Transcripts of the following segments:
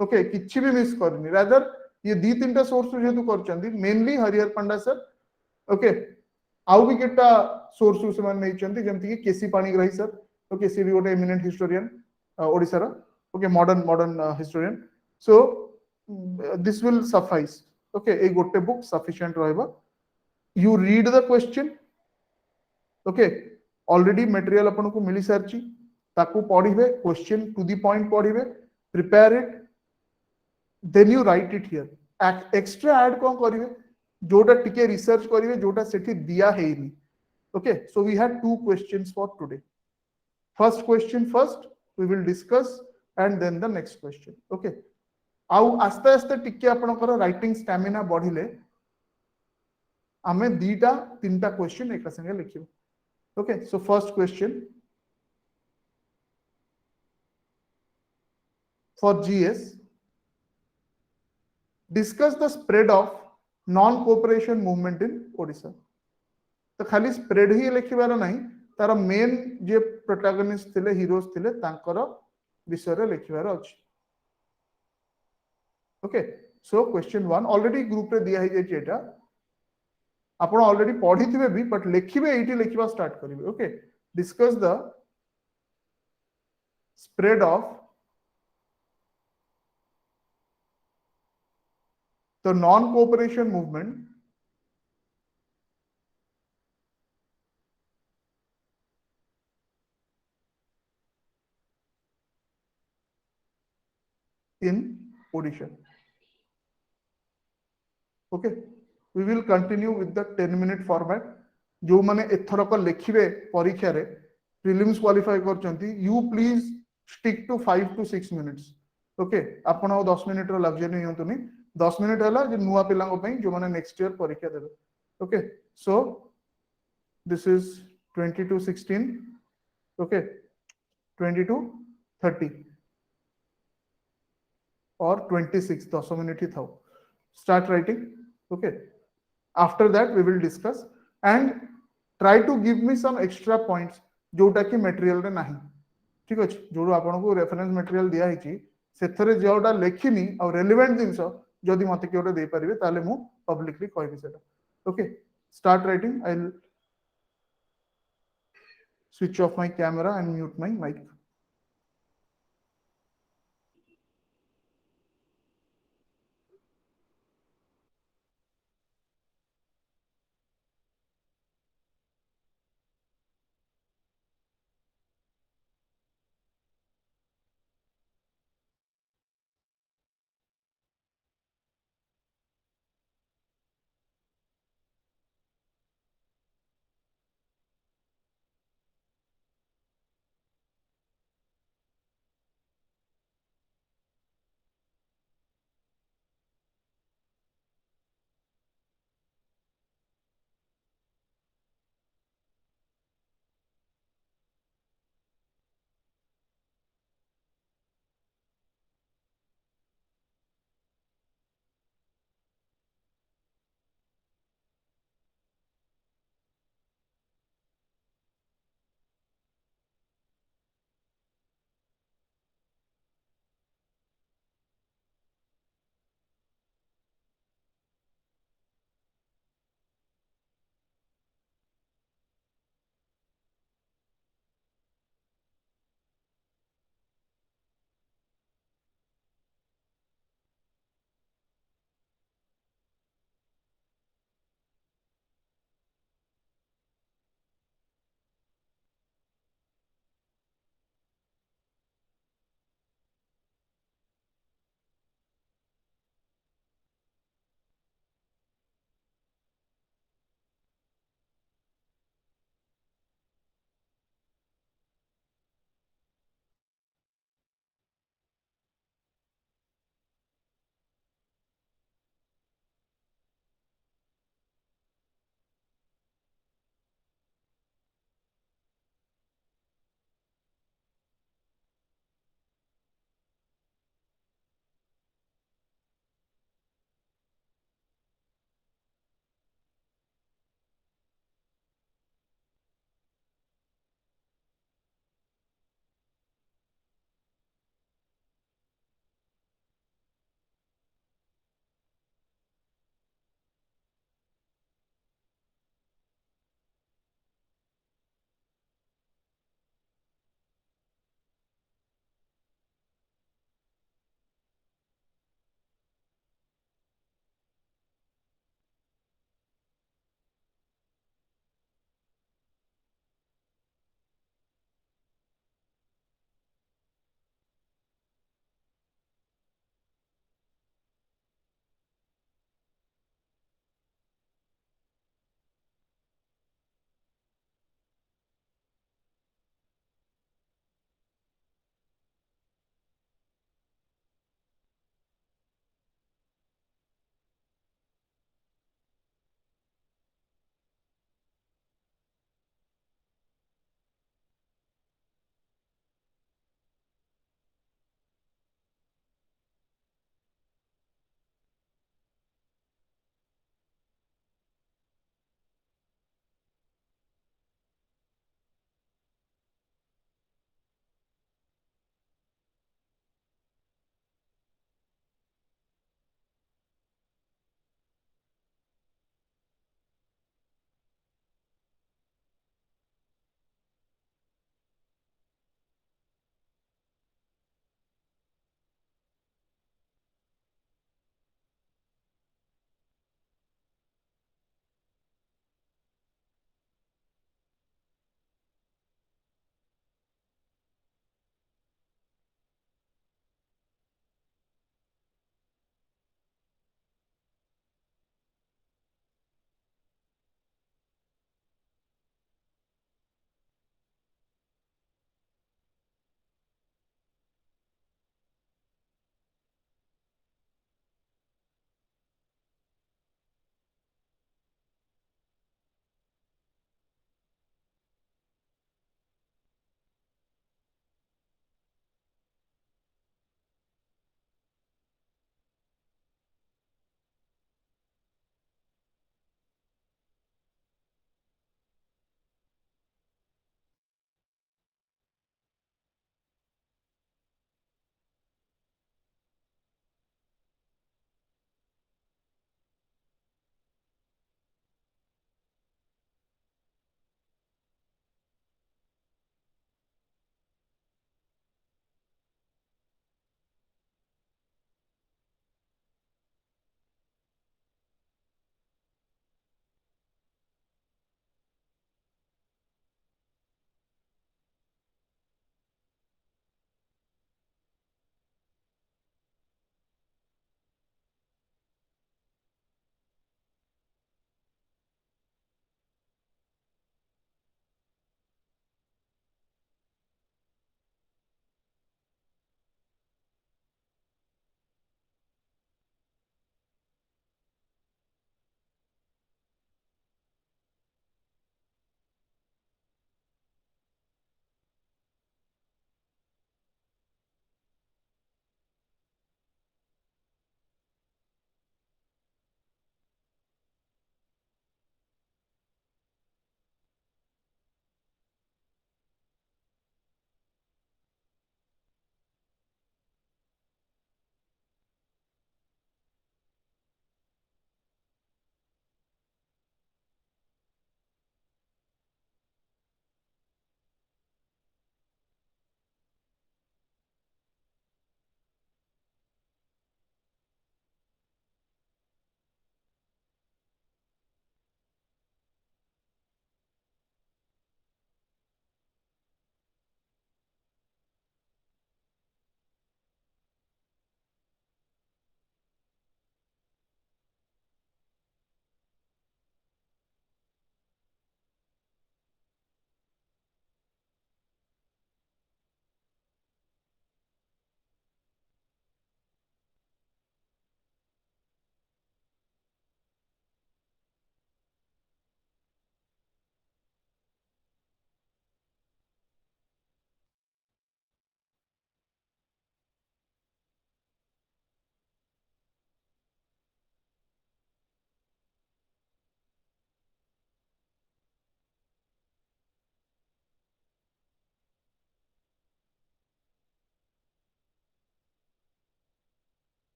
Okay किछि भी miss करनी रादर ये दी तीनटा सोर्स जेतु करचंदी मेनली हरिहर पंडा सर ओके आउ भी केटा सोर्स से मान नेचंती जेमति कि केसी पाणीग्राही सर ओके सी भी गोटे एमिनेंट हिस्टोरियन ओडिसा रा okay modern historian so this will suffice okay ए गोटे बुक सफिशिएंट रहबा you read the question okay already material आपन को मिली सारची ताकू पढिबे क्वेश्चन टू द पॉइंट पढिबे prepare it then you write it here extra add कोन करिवे जोटा टिके रिसर्च करिवे जोटा सेठी दिया हेनी okay so we had two questions for today first question first we will discuss and then the next question okay आउ आस्ते आस्ते टिके आपनकर राइटिंग स्टैमिना बढ़िले आमे दीटा तीनटा क्वेश्चन एक संगे लिखिबो okay so first question for GS discuss the spread of non cooperation movement in Odisha तो खाली स्प्रेड ही लिखिबार नहीं तार मेन जे प्रोटैगनिस्ट थिले हीरोज थिले तांकर विषय रे लिखिबार अछि okay so question 1 already group रे दिया है जे एटा आपण ऑलरेडी पढिथिबे भी बट लिखिबे एठी लिखिबा स्टार्ट करिवे okay discuss the spread of the non-cooperation movement in Odisha. Okay, we will continue with the 10-minute format. जो माने एथरक लिखिबे परीक्षा रे प्रीलिम्स क्वालिफाई करचंती you please stick to 5 to 6 minutes okay आपण 10 मिनिट रो लग्जरी नियंतुनी 10 मिनिट हला जे नुवा पिलांग पई जो माने नेक्स्ट ईयर परीक्षा देबे okay so this is 20 to 16 okay 20 to 30 or 26 10 minute ही थाओ start writing okay after that we will discuss and try to give me some extra points जोटा कि मटेरियल रे नाही ठीक अछि जोडो आपन को रेफरेंस मटेरियल दिया हिची सेथरे जोडा लेखिनी और रेलेवेंट जिंस जदि मते केओटे दे परिबे ताले मु पब्लिकली कहबी सेटा okay start writing I will switch off my camera and mute my mic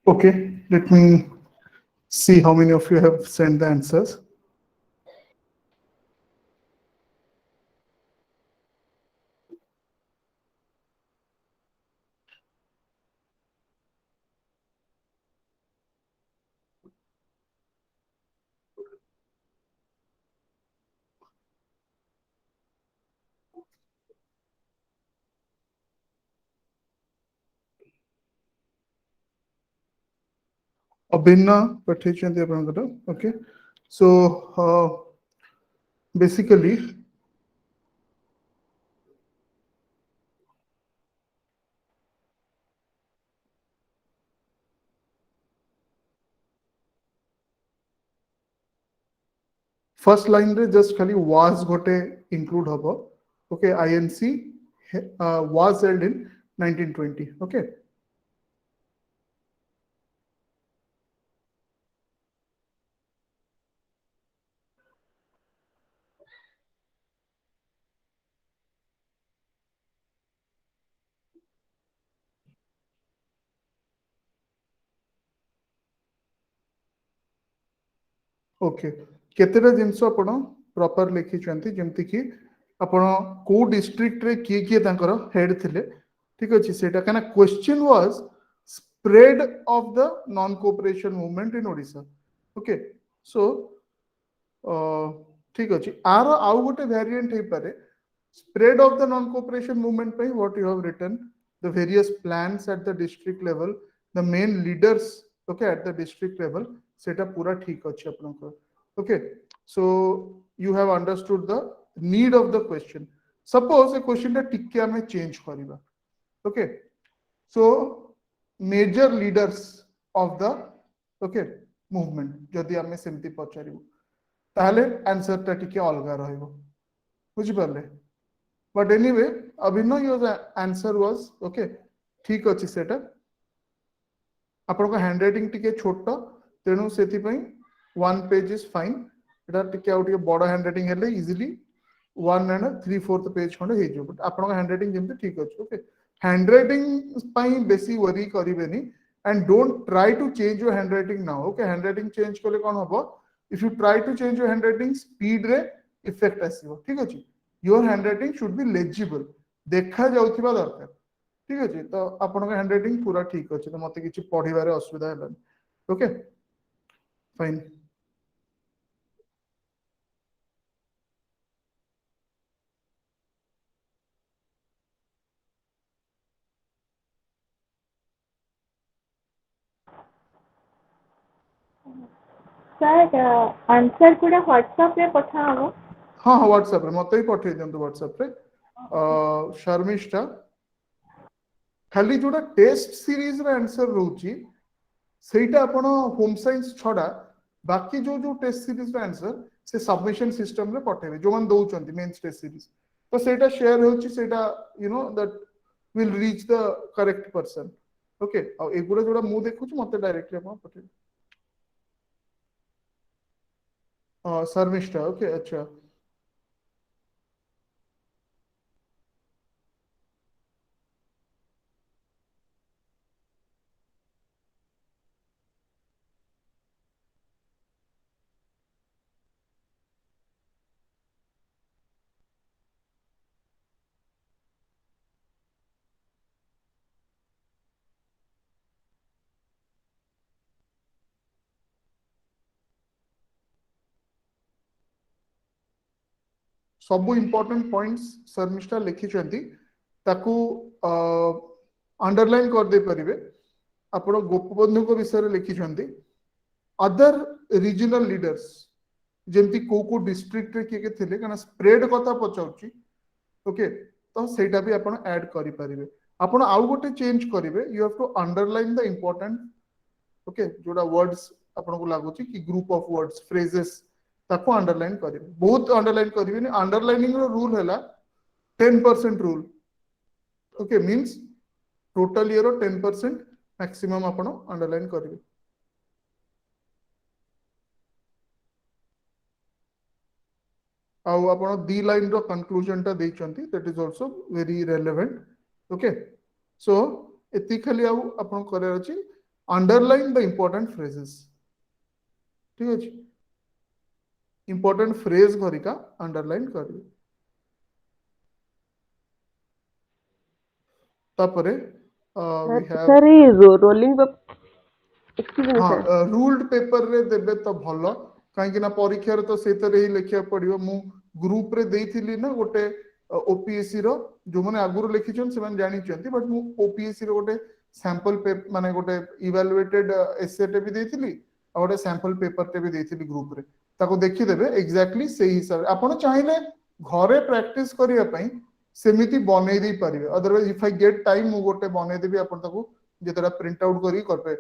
Okay, let me see how many of you have sent the answers. Abhinna pathichandi apanakara. Okay, so basically first line रे just खाली was गोटे include हबो. Okay, INC was held in 1920. Okay. Okay केतेटा जिंस आपण proper लिखि चंती जेमति कि आपण को district रे किए तांकर हेड थिले ठीक अछि सेटा काना question was spread of the non cooperation movement in Odisha okay so ठीक अछि आर आउ गोटे वेरिएंट हे पारे spread of the non-cooperation movement by what you have written, the various plans at the district level, the main leaders, okay, at the district level, सेटा पूरा ठीक अछि आपनकर. Okay, so you have understood the need of the question. Suppose a question टा टिके हमें change करिबा. Okay, so major leaders of the okay movement जदि हमें सेमति पचारिबो ताहले आंसर टा टिके अलगा रहइबो. बुझि Parle. But anyway, Abhinav, your answer was okay. ठीक अछि सेटा. आपन को हैंडराइटिंग टिके छोटो तेनु सेति पई one page is fine. एटा टिके आउ टिके बड़ हैंडराइटिंग हेले इजीली 1 and 3/4 पेज खंड हे जो. बट आपन को हैंडराइटिंग जेमते ठीक अछि. ओके. हैंडराइटिंग पई बेसी worry करिवेनी and don't try to change your handwriting now. Okay, handwriting change कले कोन हबो? If you try to change your handwriting, speed रे effect आसीबो. ठीक अछि. Your handwriting should be legible. देखा जाउथिबा दरकार. ठीक अछि. तो आपन का हैंडराइटिंग पूरा ठीक अछि. तो मते किछि पढिबारे असुविधा हेलानी. Okay fine. सर आंसर पूरा व्हाट्सएप रे पठा हबो. हाँ हाँ व्हाट्सएप रे मते ही पठे दियंतु व्हाट्सएप रे. शर्मिष्ठा खाली जोटा टेस्ट सीरीज रे आंसर रहउची सेटा आपण होम साइंस छडा बाकी जो जो टेस्ट सीरीज रे आंसर से सबमिशन सिस्टम रे पठेबे जो मान दउचंती मेंस टेस्ट सीरीज तो सेटा शेयर होउची सेटा you know that will reach the correct person. Okay आ एगुडा जोडा मु देखुची मते डायरेक्टली आपण पठेबे. शर्मिष्ठा ओके अच्छा सब इम्पोर्टेंट पॉइंट्स शर्मिष्ठा लिखिछंती ताकू अंडरलाइन कर दे परिबे. आपण गोपबंधु को विषय रे लिखिछंती अदर रीजनल लीडर्स जेमती को डिस्ट्रिक्ट रे के थिले काना स्प्रेड कथा पचाउची. ओके तो सेटा भी आपण ऐड करि परिबे. आपण आउ गोटे चेंज करिवे you have to underline the important okay जोडा वर्ड्स आपण को लागुची कि ग्रुप ऑफ वर्ड्स फ्रेजेस ताको अंडरलाइन करिवे. बहुत अंडरलाइन करिवे. अंडरलाइनिंग रो रूल हैला 10% rule. Okay means total year 10% maximum आपण अंडरलाइन करिवे. आउ आपण दी लाइन रो कंक्लूजन टा देइचंती that is also very relevant. Okay so एति खाली आउ आपण करे अछि अंडरलाइन द इंपोर्टेंट फ्रेजेस ठीक अछि इंपोर्टेंट फ्रेज घरिका अंडरलाइन करिवे तापरे वी हैव सर ये रोलिंग एक्सक्यूज मी हाँ सर रूल्ड पेपर रे देबे तो भलो कहीं ना परीक्षा तो से ही लिखा पड़ो मु ग्रुप रे देइथिली ना गोटे ओपीएससी रो जो माने आगुरु लिखिछन से माने जानि चंती बट मु ओपीएससी रो गोटे सैंपल पेपर माने गोटे इवैल्यूएटेड एसे टे भी देइथिली आ गोटे सैंपल पेपर टे भी देइथिली ग्रुप रे ताको देखि देबे एग्जैक्टली सेही हिसाब आपण चाहिले घरे प्रैक्टिस करिया पई सेमिति बनै देई परिबे otherwise if I get time मु गोटे बनै देबी आपण ताको जेतरा प्रिंट आउट करी करबे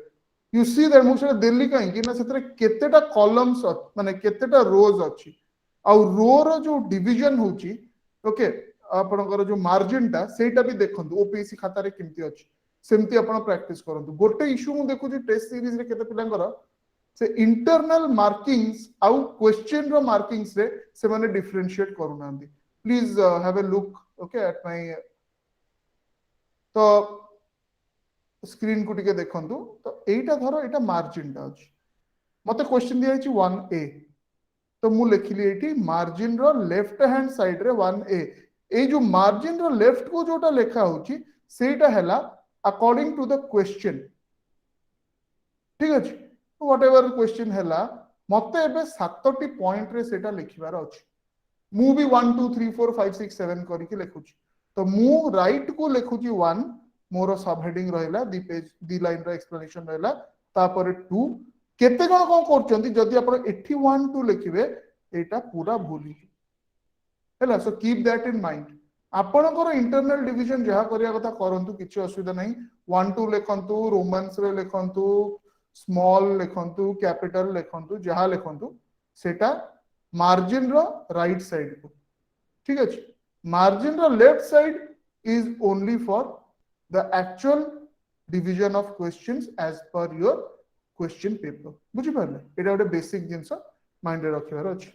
यू सी दैट मुझे दिल्ली कहीं कि ना सेतरे केतेटा कॉलम्स माने केतेटा रोज अछि आ रो रो जो डिवीजन होची ओके आपनकर जो मार्जिन टा सेटा भी देखंतु ओपीएससी खाता रे केमती अछि सेमती आपण प्रैक्टिस करंतु गोटे इशू मु देखु जे टेस्ट सीरीज रे केते पिलांकर से इंटरनल मार्किंग्स आउ क्वेश्चन रो मार्किंग्स रे से माने डिफरेंशिएट करू नांदी please have a look okay at my तो स्क्रीन को टिके देखंतु तो एटा धरो एटा मार्जिन टा अछि मते क्वेश्चन दिया अछि 1a तो मु लिखिली एटी मार्जिन रो लेफ्ट हैंड साइड रे 1a ए जो मार्जिन रो लेफ्ट को जोटा लेखा होची सेटा हैला अकॉर्डिंग टू द क्वेश्चन ठीक अछि व्हाटएवर क्वेश्चन हैला मते एबे 7टी पॉइंट रे सेटा लिखिबार अछि मु भी 1 2 3 4 5 6 7 करी के लिखुची तो मु राइट को लिखुची 1 मोर सब हेडिंग रहला दी पेज दी लाइन रो एक्सप्लेनेशन रहला तापर 2 केते जण कोन करचंती जदी आपण एठी 1 2 लिखिबे एटा पूरा भूली हैला so keep that in mind आपणकर इंटरनल डिवीजन जहा करिया कथा करंतु किछि असुविधा नहीं 1 2 लिखंतु रोमन्स रे लिखंतु स्मॉल लिखंतु कैपिटल लिखंतु जहा लिखंतु सेटा मार्जिन रो राइट साइड को ठीक अछि मार्जिन रो left side is only for the actual division of questions as per your question paper बुझी पारले एटा गोटे बेसिक जिंस माइंड रे रखिबार अछि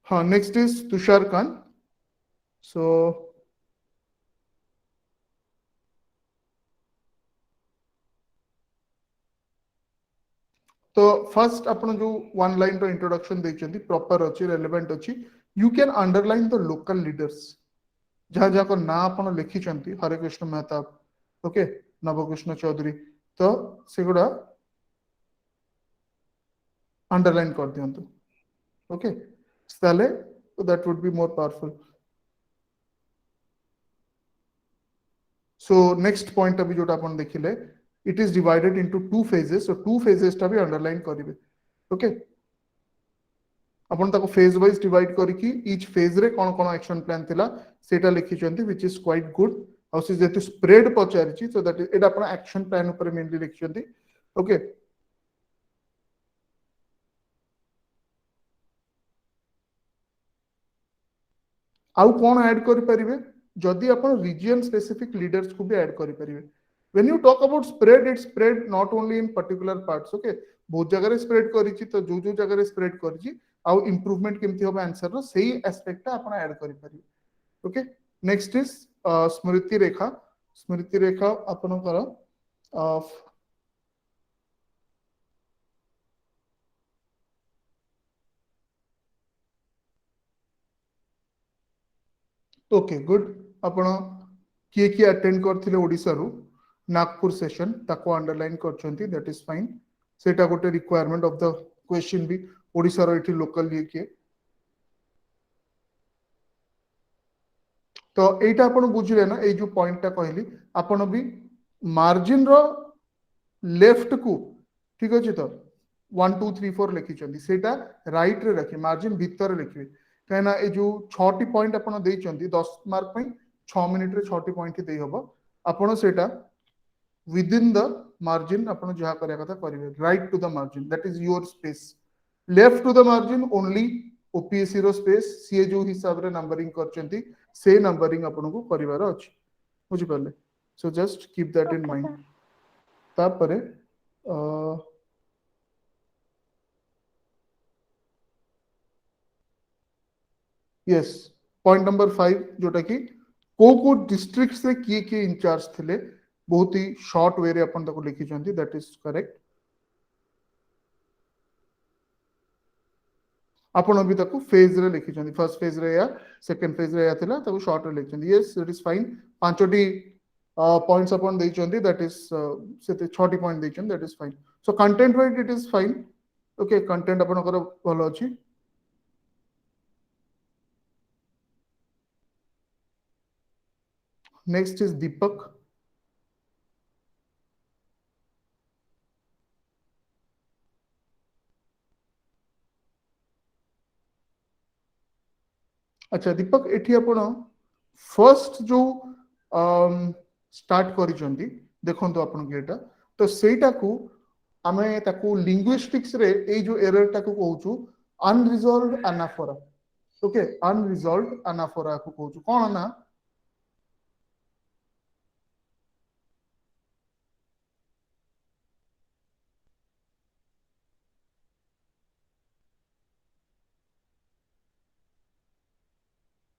हाँ नेक्स्ट इज तुषार खान सो तो फर्स्ट अपन जो वन लाइन रो इंट्रोडक्शन देचंती प्रॉपर अछि रेलेवेंट अछि you can underline the local leaders जहाँ जहाँ को ना अपन लिखिचंती हरे कृष्ण मेहताब ओके नवकृष्ण चौधरी तो सेगुड़ा अंडरलाइन कर दियंतु ओके ताले that would be more powerful so next point अभी जोटा अपन देखिले it is divided into two phases so two phases टा भी अंडरलाइन करिवे ओके अपन ताको फेज वाइज डिवाइड करके ईच फेज रे कोन कोन एक्शन प्लान थिला सेटा लिखिचंती which is quite good how से जेतु स्प्रेड पचारिची सो दैट एटा अपन एक्शन प्लान ऊपर मेनली लिखिचंती ओके आउ कोन ऐड करि परिबे जदि अपन रीजन स्पेसिफिक लीडर्स को भी ऐड करि परिबे when you talk about spread it spread not only in particular parts okay बहुत जगह रे स्प्रेड करिची तो जो जो जगह रे स्प्रेड करिची आउ इंप्रूवमेंट केमती होबा आंसर रो सेही एस्पेक्ट अपन ऐड करि परिबे ओके नेक्स्ट इज स्मृति रेखा अपन कर ओके गुड आपण किए किए अटेंड करथिले ओडिसा रो नागपुर सेशन ताको अंडरलाइन करछंती दैट इज फाइन सेटा गोटे रिक्वायरमेंट ऑफ द क्वेश्चन भी ओडिसा रो इठी लोकल लिए किए तो एटा आपण बुझिले ना ए जो पॉइंट टा कहली आपण भी मार्जिन रो लेफ्ट को ठीक अछि तो 1 2 3 4 लिखि चंदी सेटा राइट रे रखि मार्जिन भीतर लिखिबे कहना ए जो 6 टी पॉइंट आपण देई चंदी 10 मार्क पई 6 मिनिट रे 6 टी पॉइंट देई हबो आपण सेटा विद इन द मार्जिन आपण जहा करिया कथा करिवे right to the margin that is your space left to the margin only OPSC रो स्पेस सी जो हिसाब रे नंबरिंग करचंती से नंबरिंग आपण को करिवार अछि बुझि परले so just keep that in okay mind sir तापरे यस पॉइंट नंबर 5 जोटा कि को डिस्ट्रिक्ट्स रे किए इंचार्ज थिले बहुत ही शॉर्ट वे रे अपन ताको लिखी चंती दैट इज करेक्ट आपण भी ताको फेज रे लिखी चंती फर्स्ट फेज रे या सेकंड फेज रे या थिला ताको शॉर्ट रे लिखी चंती यस इट इज फाइन पांचोटी पॉइंट्स अपन देई चंती दैट इज सेते 6टी पॉइंट देई चंती that is fine so content wise it is fine okay content अपन कर भलो अछि नेक्स्ट इज दीपक अच्छा दीपक एठी आपण फर्स्ट जो स्टार्ट करिसंती देखंतु आपण के एटा तो सेटा को आमे ताकू लिंग्विस्टिक्स रे ए जो एरर टाकू कहउछु अनरिजॉल्वड अनाफोरा ओके अनरिजॉल्वड अनाफोरा को कहउछु कोन ना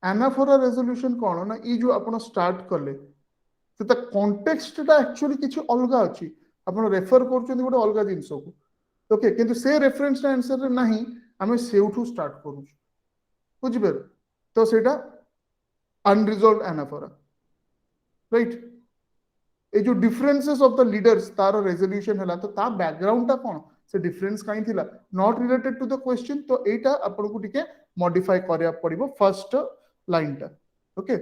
एनाफोरा रेजोल्यूशन कौन ना ये जो आपण स्टार्ट कले तो ता कॉन्टेक्स्ट ता एक्चुअली किछि अलगा अछि आपण रेफर करछन गोटे अलगा जिंस को ओके किंतु से रेफरेंस आंसर रे नाही हमें सेउठू स्टार्ट करू बुझि बेर तो सेटा अनरिजॉल्वड एनाफोरा राइट ए जो डिफरेंसेस ऑफ द लीडर्स तार रेजोल्यूशन हला तो ता बैकग्राउंड ता कोन से डिफरेंस काई थिला not related to the question तो एटा आपण को टिके मॉडिफाई करिया पड़िबो फर्स्ट line टा okay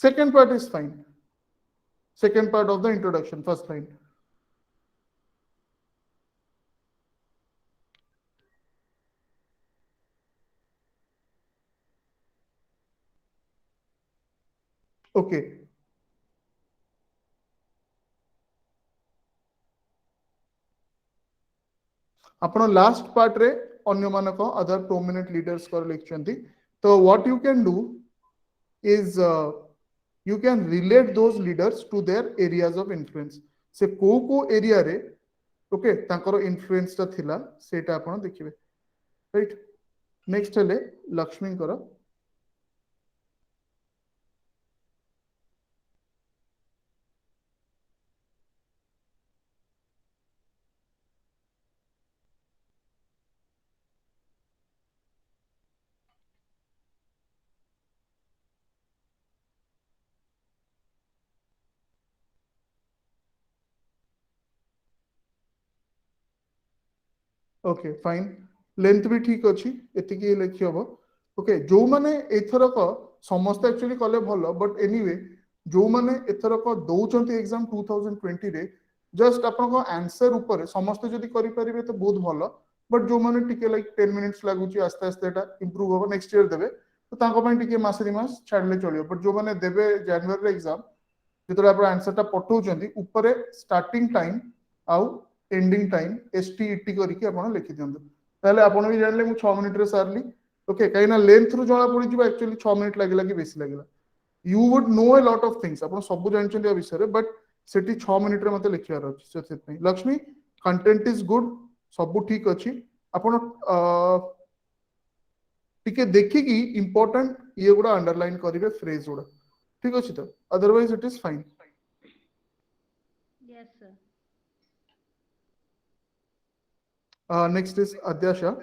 second part is fine second part of the introduction first line okay आपण लास्ट पार्ट रे अन्य मानक अदर प्रोमिनेंट लीडर्स कर लिखचंती तो what you can do is you can relate those leaders to their areas of influence से को area रे ओके तांकर इन्फ्लुएंस ता थिला सेटा आपण देखिबे राइट नेक्स्ट हेले लक्ष्मी कर ओके फाइन लेंथ भी ठीक अच्छी एतिकी लिखि हम ओके जो माने एथरक समस्त एक्चुअली कले भलो बट एनीवे जो माने एथरक दउचंती एग्जाम 2020 रे जस्ट आपन को आंसर ऊपर समस्त जदी करि परिबे तो बहुत भलो बट जो माने टिके लाइक 10 मिनिट्स लागुची आस्ते आस्ते एटा इंप्रूव हो नेक्स्ट ईयर देबे तो ताको पय टिके मासरी मास छाडले चलियो बट जो माने देबे जनवरी रे एग्जाम जेतरा आपण आंसर ता पठौचंती ऊपर स्टार्टिंग टाइम आउ एंडिंग टाइम एसटीईटी करके आपण लिखि दियंतु ताले आपण भी जानले मु 6 मिनिट रे सारली ओके काइना लेंथ रु जळा पड़ी जिबा एक्चुअली 6 मिनिट लागिला कि बेसी लागिला you would know a lot of things आपण सब जानचंती आ विषय रे बट सेठी 6 मिनिट रे मते लिखियार अछि सेति पई लक्ष्मी कंटेंट इज गुड सब ठीक अछि आपण टिके देखि कि इंपोर्टेंट ये गुडा अंडरलाइन करिवे फ्रेज गुडा ठीक अछि तो otherwise it is fine Yes, sir. Next is Adyasha.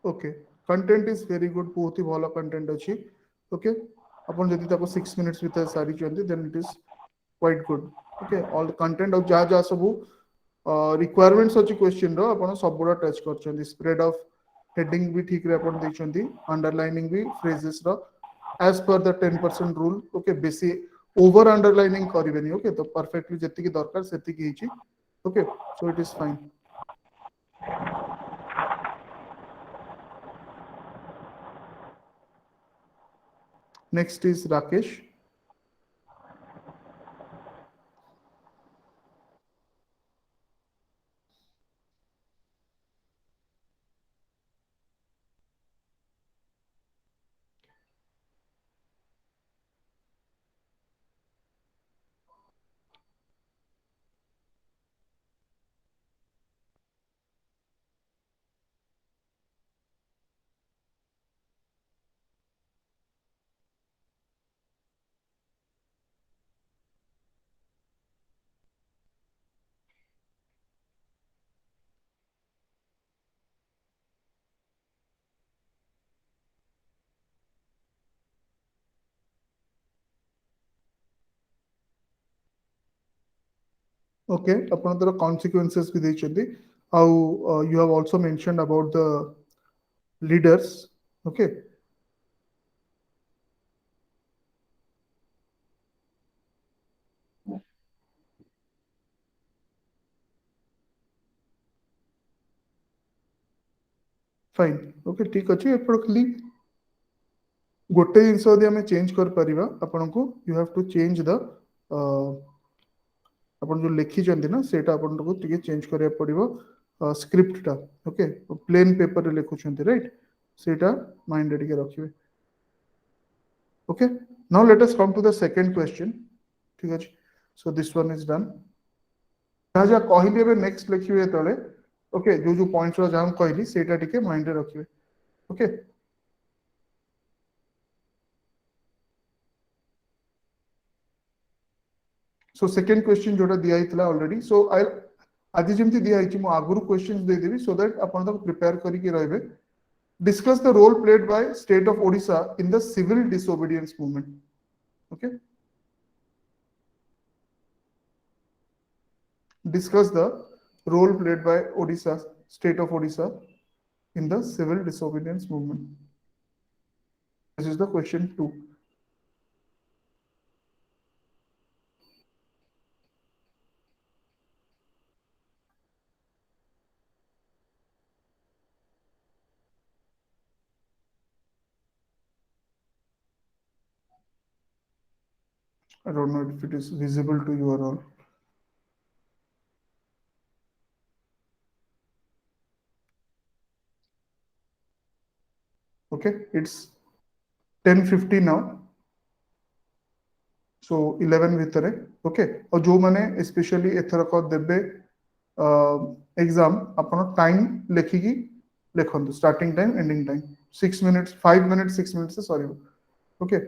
Okay content is very good बहुत ही भलो कंटेंट अछि ओके अपन जदि ताको 6 मिनिट्स भीतर सारी चंदी then it is quite good okay all the content और जा जा सब रिक्वायरमेंट्स अछि क्वेश्चन रो अपन सब बडा टच करचंदी स्प्रेड ऑफ हेडिंग भी ठीक रे अपन दैचंदी अंडरलाइनिंग भी फ्रेजेस रो as per the 10% rule okay बेसी ओवर अंडरलाइनिंग करिवेनी ओके तो परफेक्टली जति की दरकार सेति की हिची okay so it is fine next is Rakesh okay अपन तर कॉन्सिक्वेंसेस भी देछंती how you have also mentioned about the leaders okay fine okay ठीक अछि एपड़ खाली गोटे जिनस यदि आम चेंज कर परिबा आपन को you have to change the अपन जो लिखिचंती ना सेटा अपन को टिके चेंज करिया पड़िबो स्क्रिप्ट टा ओके प्लेन पेपर रे लिखुचंती राइट सेटा माइंड रे टिके रखिबे okay now let us come to the second question ठीक अछि so this one is done जहाँ जहाँ कहली एबे नेक्स्ट लिखिबे तळे ओके जो जो पॉइंट्स रो जहाँ कहली सेटा टिके माइंड रे रखिबे ओके सो सेकंड क्वेश्चन जोटा दिया हितला ऑलरेडी सो आई आज जेमती दिया हिची मु आगुरु questions they Devi so that अपन तक प्रिपेयर करी के रहबे discuss the role played by state of Odisha in the civil disobedience movement okay discuss the role played by Odisha, state of Odisha in the civil disobedience movement. This is the question 2. I don't know if it is visible to you or all. Okay, it's 10:50 now. So 11 भितरे okay और जो माने specially एथरक देबे exam अपन time लेखिकी लिखंतु starting time ending time 6 minutes 5 minutes 6 minutes से sorry okay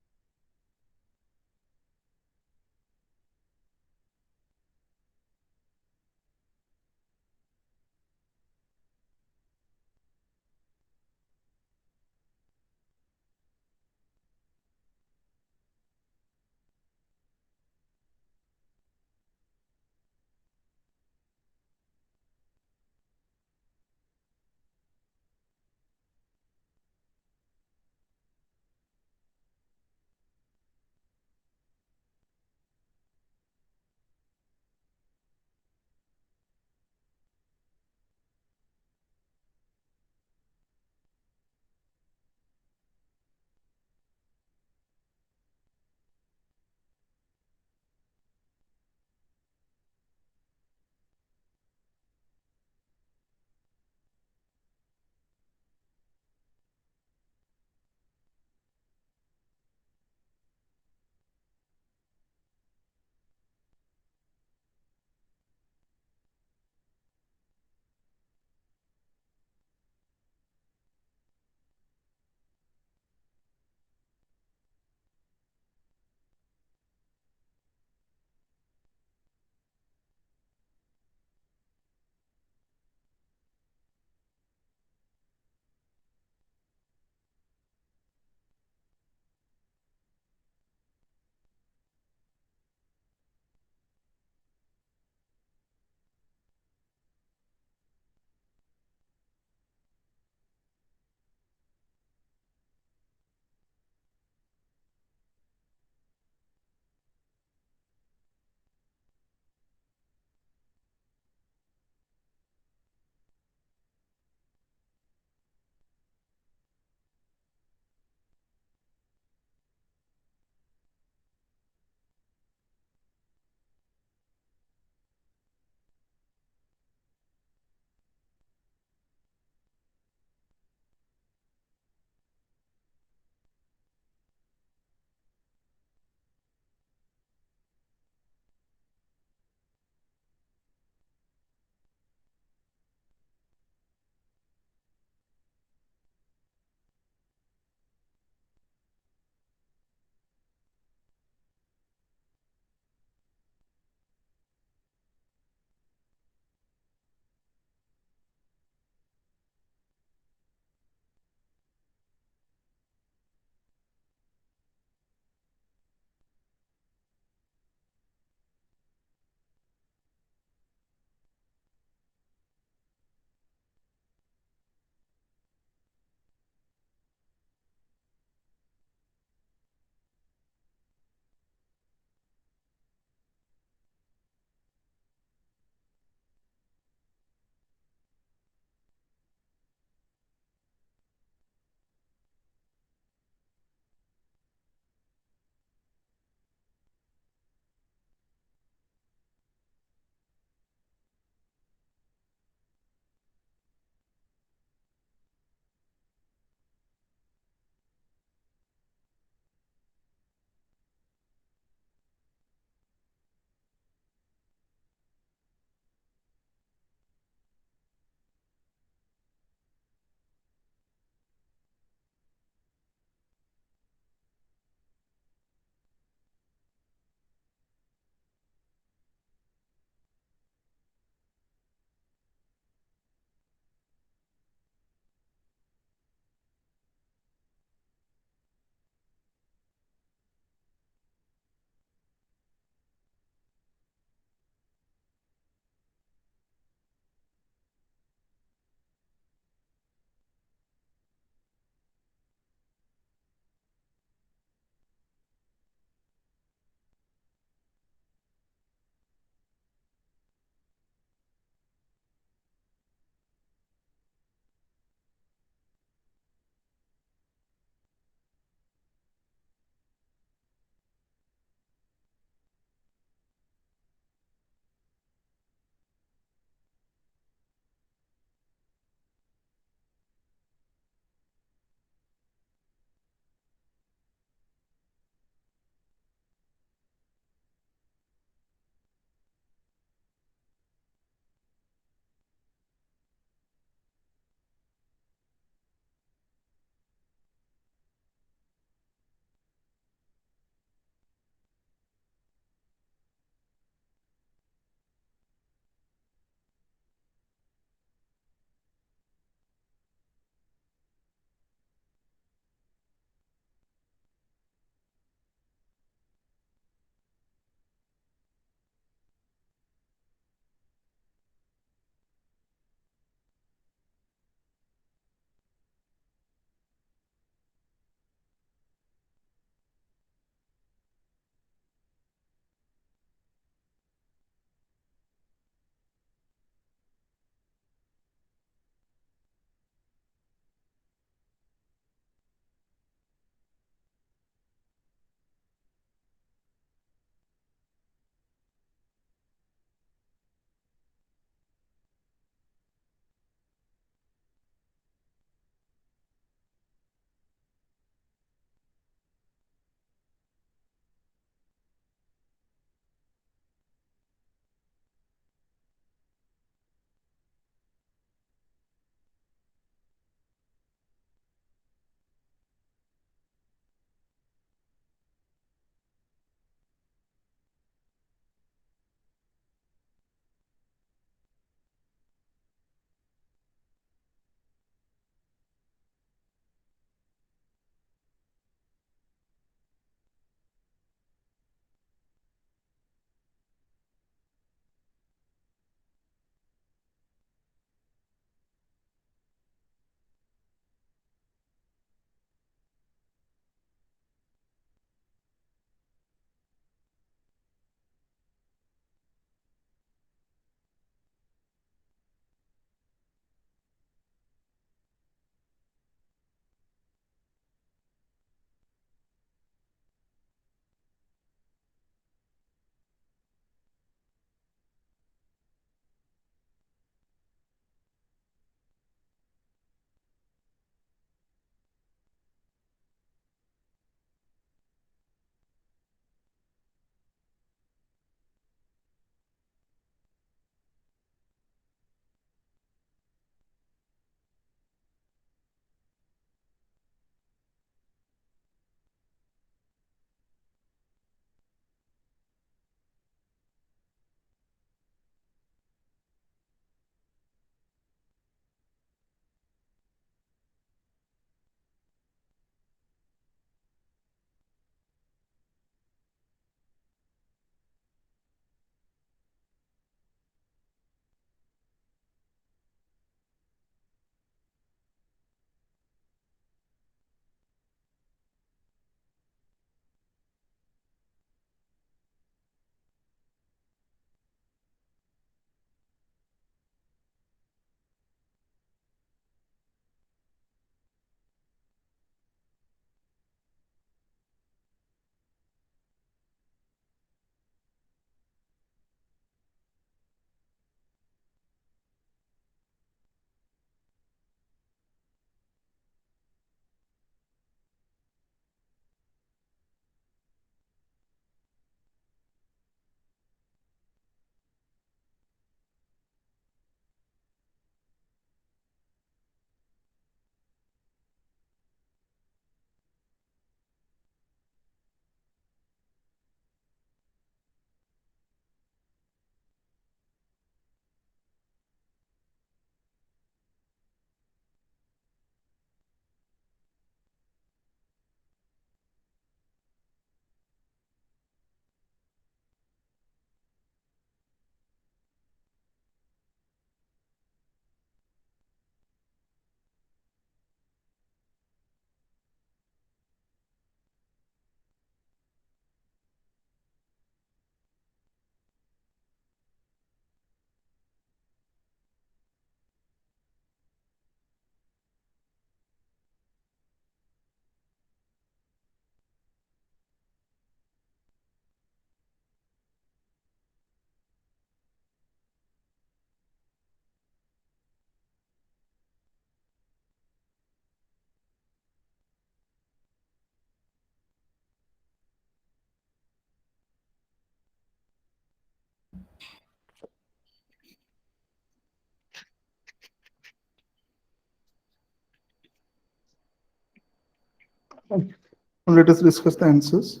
Let us discuss the answers.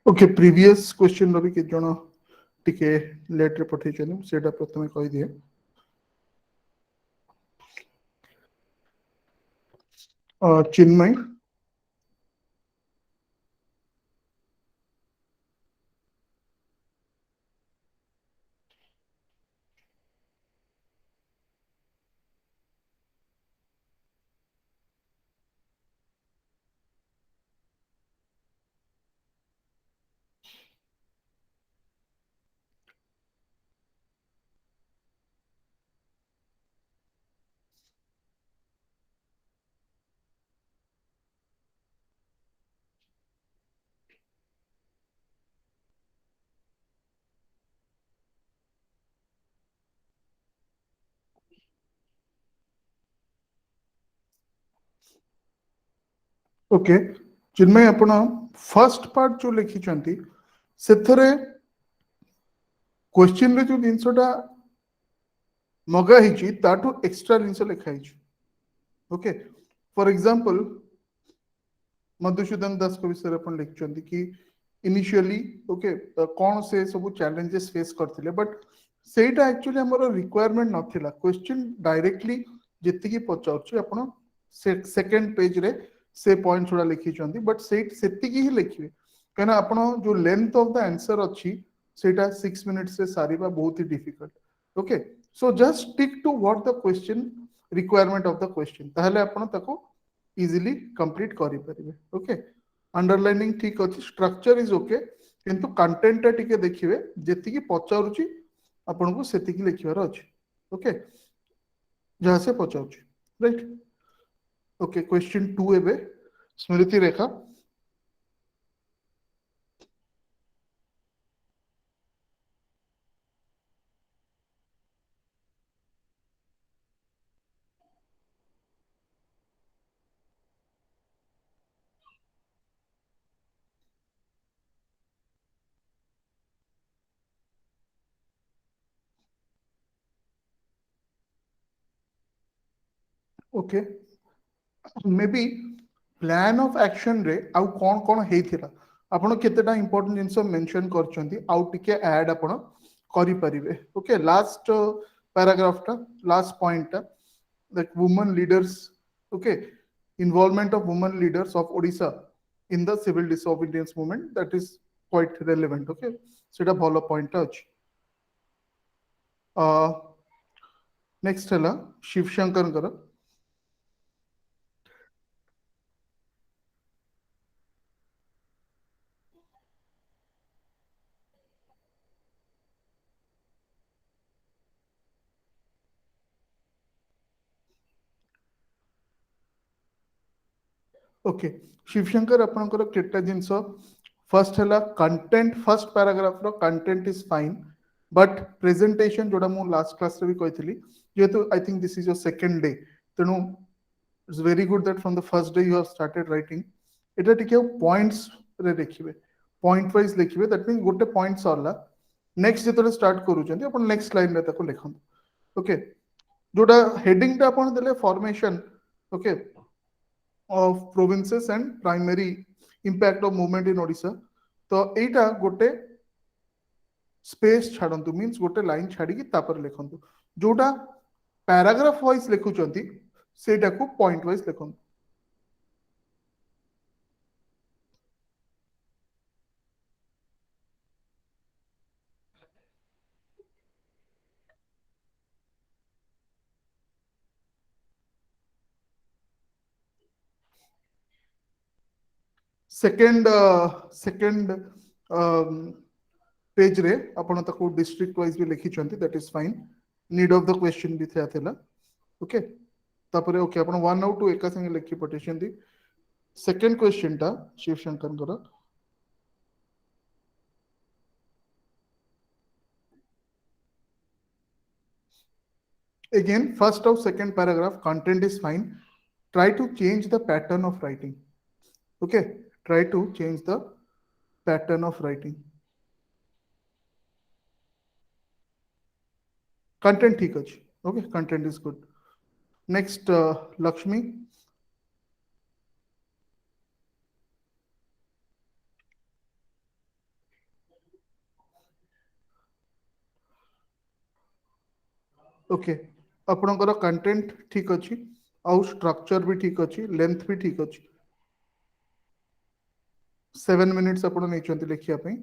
Okay, previous question Ravi के जन टिके लेट रे पठे चलु सेटा प्रथमे कहि दिए. चिन्मय. ओके चिन्मय आपण फर्स्ट पार्ट जो लिखी चंती सेथरे क्वेश्चन रे जो जिनसटा मगा हिची ताठो एक्स्ट्रा जिनस लिखा हिची. ओके फॉर एग्जांपल मधुसूदन दास को विषय अपन लिखचंती कि इनिशियली ओके कौन से सब चैलेंजेस फेस करथिले बट सेटा एक्चुअली हमर रिक्वायरमेंट नथिला. क्वेश्चन डायरेक्टली जेति की पचाउछि आपण सेकंड पेज रे से पॉइंट थोड़ा लिखी चंती बट सेति की ही लिखिबे कना आपण जो लेंथ ऑफ द आंसर अछि सेटा 6 मिनिट्स से सारीबा बहुत ही difficult. Okay so just stick to what the question requirement of the question ताहले आपण ताको इजीली कंप्लीट करि परिबे. ओके अंडरलाइनिंग ठीक अछि स्ट्रक्चर इज ओके किंतु कंटेंट टिके देखिबे जेति की पचाउछि आपण को सेति की लिखिबार अछि. ओके जहां से पचाउछि राइट. ओके क्वेश्चन 2 एबे Smriti Rekha. Okay may be plan of action रे आउ कोन कोन हेथिला आपण केतेटा इंपोर्टेंट जिंस मेंशन करचंती आउ टिके ऐड आपण करि परिबे. ओके लास्ट पैराग्राफ टा लास्ट पॉइंट टा that women leaders okay involvement of women leaders of Odisha in the civil disobedience movement that is quite relevant. Okay सेटा भलो पॉइंट अछि. नेक्स्ट हला शिवशंकर कर. ओके शिवशंकर आपनकर केटा जिंस फर्स्ट हला कंटेंट फर्स्ट पैराग्राफ रो content is fine but presentation जोड़ा मु लास्ट क्लास रे भी कहथिली जेतु I think this is your second day तेनु it's very good that from the first day you have started writing एटा टिके पॉइंट्स रे देखिबे पॉइंट वाइज लिखिबे दैट मीन गोटे पॉइंट सरला नेक्स्ट जेतले स्टार्ट करूचंती अपन नेक्स्ट लाइन रे ताको लिखन. ओके जोड़ा हेडिंग टा अपन देले formation okay of provinces and primary impact of movement in Odisha. तो एटा गोटे स्पेस छाड़ंतु मींस गोटे लाइन छाड़ी की तापर लिखंतु जोटा पैराग्राफ वाइज लिखुचंती सेटा को पॉइंट वाइज लिखंतु. सेकंड पेज रे आपण ताको डिस्ट्रिक्ट वाइज भी लिखी चंती that is fine. Need of the question भी थिला. ओके तापरे ओके आपण 1 आउट 2 एका संगे लिखि पटेचंती. सेकंड क्वेश्चन टा शिवशंकर कर. Again first or second paragraph content is fine. Try to change the pattern of writing. Okay try to change the pattern of writing. Content ठीक अछि. Okay content is good. Next Lakshmi okay आपणकर content ठीक अच्छी आउ structure भी ठीक अच्छी length भी ठीक अच्छी 7 मिनिट्स आपण नहीं लिखिया पे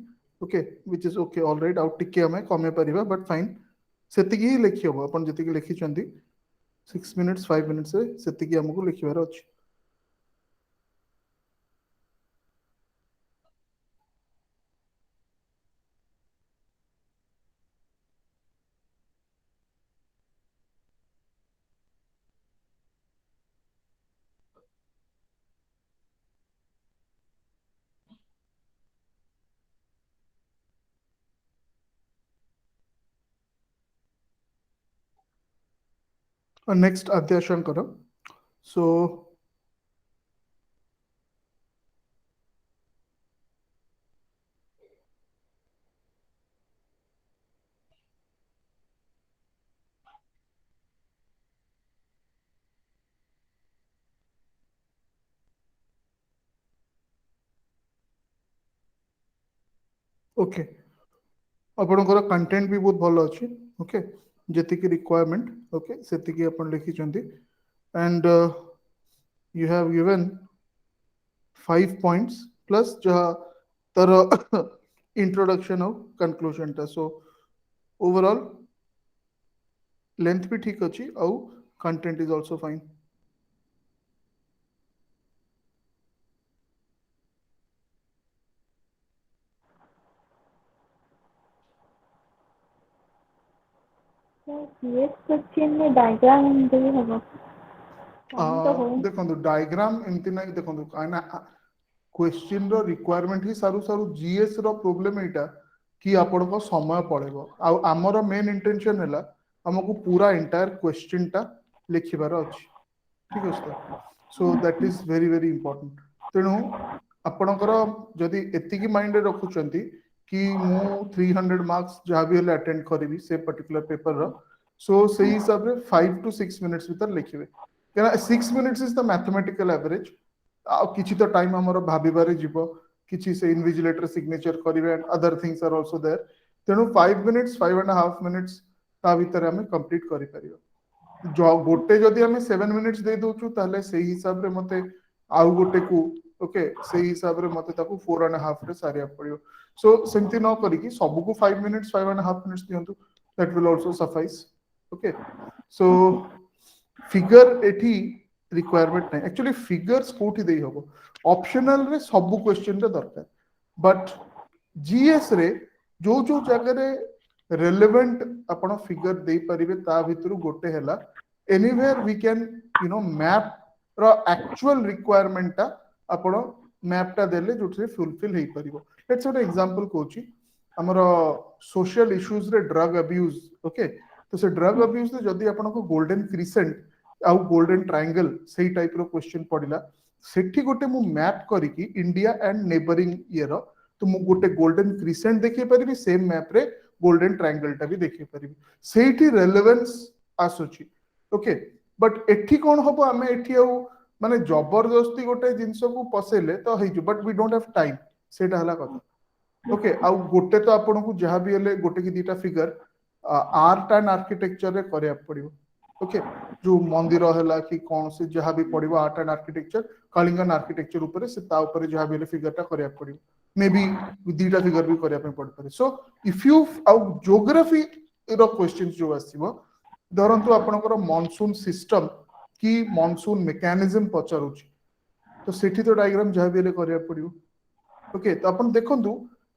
okay which is okay alright आउ टिके हमें कमे परिबा बट फाइन सेतिकी ही लिखि हबो आपण जतिकी लिखिचंती 6 मिनिट्स 5 मिनिट्स रे सेतिकी हमको लिखिबार अछि नेक्स्ट अध्याशन करो सो ओके आपणकर कंटेंट भी बहुत भलो अछि ओके जतिकी रिक्वायरमेंट ओके सेतिकी आपण लिखिचंती and you have given 5 points plus जहाँ तर इंट्रोडक्शन और कंक्लूजन टा सो ओवरऑल लेंथ भी ठीक अच्छी और content is also fine sir GS question में डायग्राम दे हबो टाइम तो हो देखो डायग्राम एमती ना देखो कहना क्वेश्चन रो रिक्वायरमेंट ही सारू सारू जीएस रो प्रॉब्लम एटा कि आपण को समय पड़ेबो आ हमर मेन इंटेंशन हैला हमको पूरा एंटायर क्वेश्चन टा लिखिबार अछि ठीक अछि तो सो that is very very important तेणु आपणकर जदि एतिकी माइंड रे रखुचंती कि मु 300 मार्क्स जहाँ भी हेले अटेंड करिवि से पर्टिकुलर पेपर रो सो सेही हिसाब रे 5 टू 6 मिनिट्स भीतर लिखिबे कहना 6 minutes is the mathematical average आ किछि तो टाइम हमर भाबिबारे जीवो किछि से इनविजिलेटर सिग्नेचर करिवे and other things are also there तेणु 5 मिनिट्स 5.5 मिनिट्स ता भीतर हमें कंप्लीट करि परियो जो गोटे जदि हमें 7 मिनिट्स दे दोछु ताले सेही हिसाब रे मते आउ गोटे को ओके सेही हिसाब रे मते ताको 4.5 रे सारिया पड़ियो सो सेमति न करी कि सब को 5 मिनिट्स 5.5 मिनिट्स दियंतु that will also suffice okay so figure एठी रिक्वायरमेंट नहीं एक्चुअली फिगर्स कोठी देई हबो ऑप्शनल रे सब क्वेश्चन रे दरकार बट जीएस रे जो जो जगह रे रेलेवेंट आपण फिगर दे परिबे ता भितरु गोटे हैला anywhere we can you know map रो एक्चुअल रिक्वायरमेंट ता आपण मैप ता देले जोठे फुलफिल हेई परिबो लेट्स एक एग्जांपल कोची हमरो सोशल इश्यूज रे ड्रग अब्यूज ओके तो से ड्रग अब्यूज रे जदी आपण को गोल्डन क्रिसेंट आउ गोल्डन ट्रायंगल सेही टाइप रो क्वेश्चन पडिला सेठी गोटे मु मैप करिकी इंडिया एंड नेबरिंग ईयर तो मु गोटे गोल्डन क्रिसेंट देखि परिबी सेम मैप रे गोल्डन ट्रायंगल टा भी देखि परिबी सेठी रेलेवेंस आसुची ओके बट एठी कोन हबो हमें एठी आउ माने जबरदस्ती गोटे जिंस को पसेले तो हेजु but we don't have time सेटा हला कथा ओके आउ गोटे तो आपन को जहां भी हेले गोटे की दीटा फिगर आर्ट एंड आर्किटेक्चर रे करिया पड़िबो ओके जो मंदिर हैला कि कौन से जहां भी पड़िबो art and architecture Kalingan architecture ऊपर से ता ऊपर जहां भी हेले फिगर टा करिया पड़िबो मे बी दीटा फिगर भी करिया पे पड़ पारे सो इफ यू आउ ज्योग्राफी रो क्वेश्चंस जो आसीबो धरंतु आपनकर मॉनसून सिस्टम कि मॉनसून मैकेनिज्म पचारुची तो सेठी तो डायग्राम जहां भी हेले करिया पड़िबो ओके तो अपन देखंतु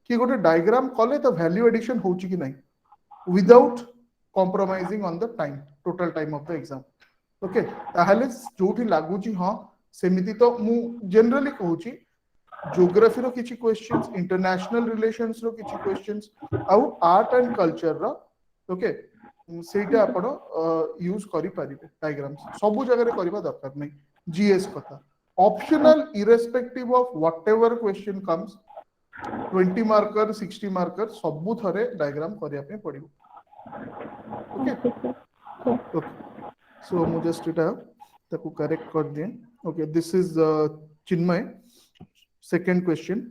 कि गोटे डायग्राम कले तो वैल्यू एडिशन होची कि नहीं without compromising on the time total time of the exam okay ताहले जोठी लागुची हां सेमिति तो मु जनरली कहूची ज्योग्राफी रो किछि क्वेश्चंस इंटरनेशनल रिलेशंस रो किछि क्वेश्चंस आउ आर्ट एंड कल्चर रो ओके सेटा आपण यूज करि परिबे डायग्राम्स सब जगह रे करबा दरकार नै जीएस कथा optional irrespective of whatever question comes 20 marker 60 marker सब थरे डायग्राम करिया पे पड़िबो ओके ओके सो मु जस्ट इटा ताको करेक्ट कर दिए okay this is Chinmay second question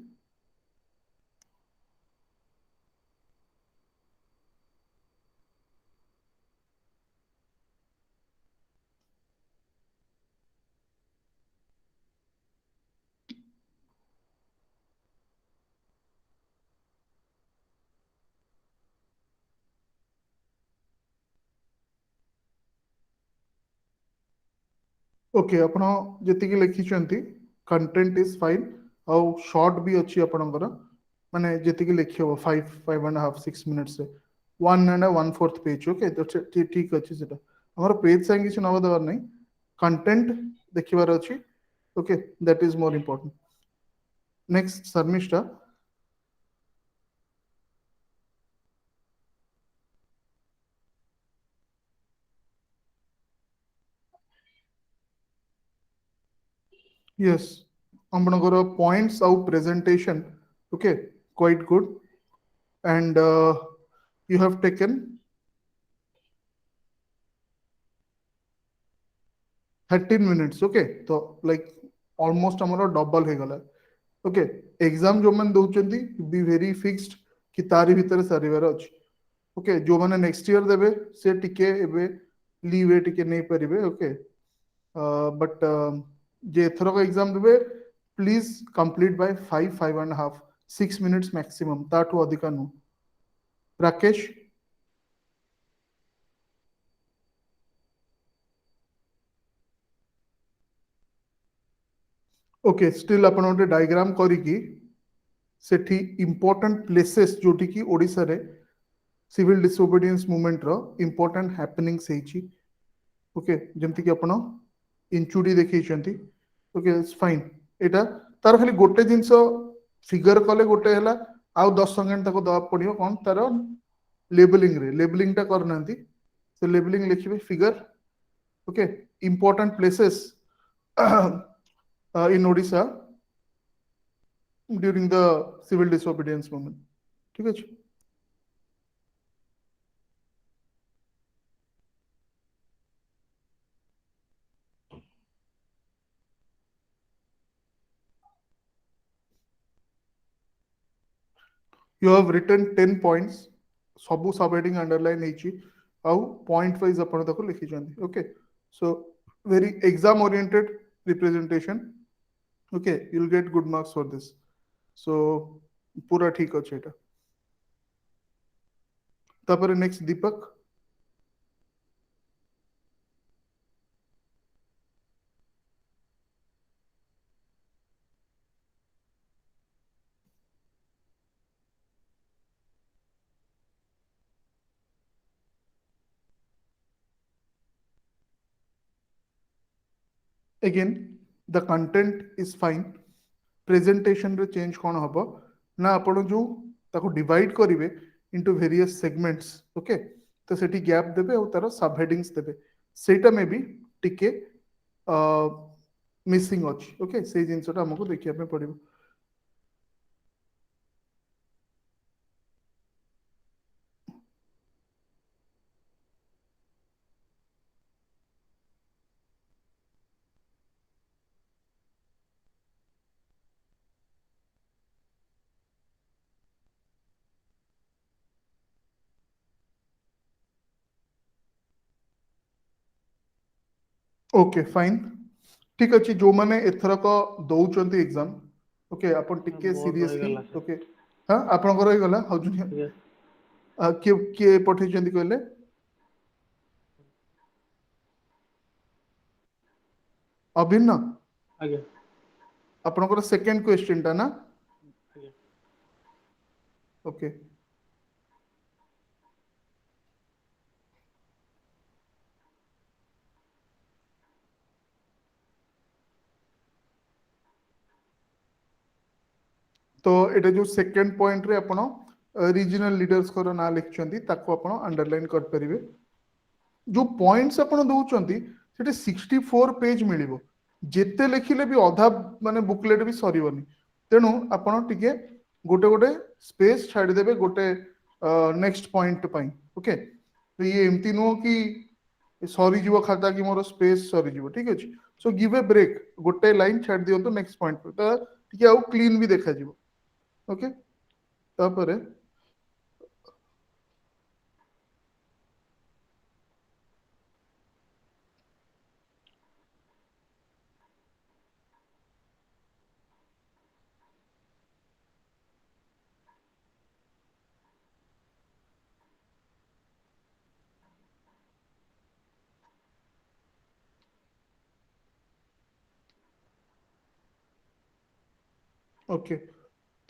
okay आपण जेतिकी लिखिछंती कंटेंट इज फाइन आउ शॉर्ट भी अच्छी आपणकर माने जेतिकी लिखि हो 5.5 6 मिनिट्स रे 1 1/4 पेज ओके तो ठीक अच्छी सेटा हमर पेज संग किछ नवा दबार नहीं कंटेंट देखिबार अच्छी okay that is more important next Sharmistha yes ଆପଣଙ୍କର points ଆଉ presentation okay quite good and you have taken 13 minutes okay तो like almost हमारा double हो गला okay exam जो मैंने दौचंदी be very fixed कि तारी भीतर सारिवार अछि okay जो मैंने next year देबे से टिके एबे लीव टिके नहीं परिबे okay but जे एथरो का एग्जाम देबे please complete by 5.5 6 minutes maximum ताठू अधिका नु राकेश ओके स्टिल आपण गोटे डायग्राम करिकी सेठी इंपोर्टेंट प्लेसेस जोटी की ओडिसा रे सिविल डिसोबीडियंस मूवमेंट रो इंपोर्टेंट हैपनिंग्स हेची ओके जेमति कि आपण इंचुडी देखैछंती ओके इट्स फाइन एटा तार खाली गोटे जिंस फिगर कले गोटे हला आउ 10 सेकंड तक दवा पड़ियो कोन तार लेबलिंग टा करनांती so लेबलिंग लिखिबे figure okay important places in Odisha during the civil disobedience movement ठीक है you have written 10 points ସବୁ सब हेडिंग अंडरलाइन हेची आउ पॉइंट वाइज अपन तको लिखि जंदी okay so very exam oriented representation okay you will get good marks for this so पूरा ठीक अछि एटा तापर next Deepak again the content is fine presentation रे चेंज कोन हबो ना आपण जो ताको डिवाइड करिवे इनटू वेरियस सेगमेंट्स ओके तो सेठी गैप देबे और तार सब हेडिंग्स देबे सेटा में भी टिके मिसिंग अछि ओके से जिंसटा हमको देखिया पे पड़िबो ओके फाइन ठीक अछि जो माने एथरक दउचंती एग्जाम ओके अपन टिके बहुत सीरियसली रहीगला सर ओके हां आपनकर होई गला हाउ ठीक है के पठेचंती कहले अभिन्न आगे आपनकर सेकंड क्वेश्चन ता ना आगे ओके तो एटा जो सेकंड पॉइंट रे आपण रीजनल लीडर्स को ना लिखचंती ताको आपण अंडरलाइन कर परिबे जो पॉइंट्स आपण दउचंती सेटे 64 पेज मिलिबो जेते लिखिले भी अधा माने बुकलेट भी सरीबनी तेनु आपण टिके गोटे गोटे स्पेस छाडी देबे गोटे नेक्स्ट पॉइंट पई ओके तो ये एमती नो कि सरी जीवो खाता कि मोर स्पेस सरी जीवो ठीक अछि सो गिव ए ब्रेक गोटे लाइन छाडी दियंतो नेक्स्ट पॉइंट पे तो टिके आउ क्लीन भी देखा जीवो ओके तापरे ओके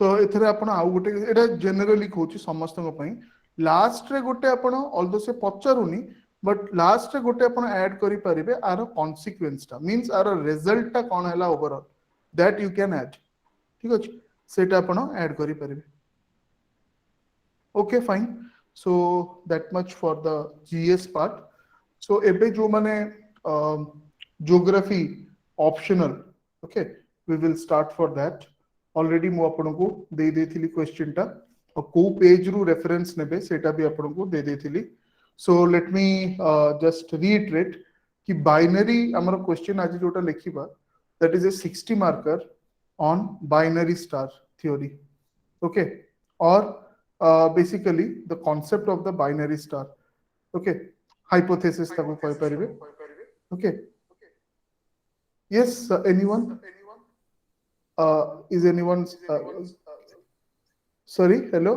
तो एथरे आपण आउ गोटे एटा जनरली कहूची समस्त पई लास्ट रे गोटे आपण ऑल्दो से पचारुनी बट लास्ट रे गोटे आपण ऐड करि परिबे आर कॉन्सिक्वेंस टा मींस आर रिजल्ट टा कोन हैला overall that you can add ठीक अछि सेटा आपण ऐड करि परिबे okay fine so that much for the GS part so एबे जो माने geography optional okay we will start for that already मु आपनको दे देथिली क्वेश्चन टा और को पेज रु रेफरेंस नेबे सेटा भी आपनको दे देथिली so let me just reiterate कि बाइनरी हमर क्वेश्चन आज जोटा लिखिबा that is a 60 marker on binary star theory okay or basically the concept of the binary star okay hypothesis ताको कहि परिबे okay yes anyone is anyone sorry hello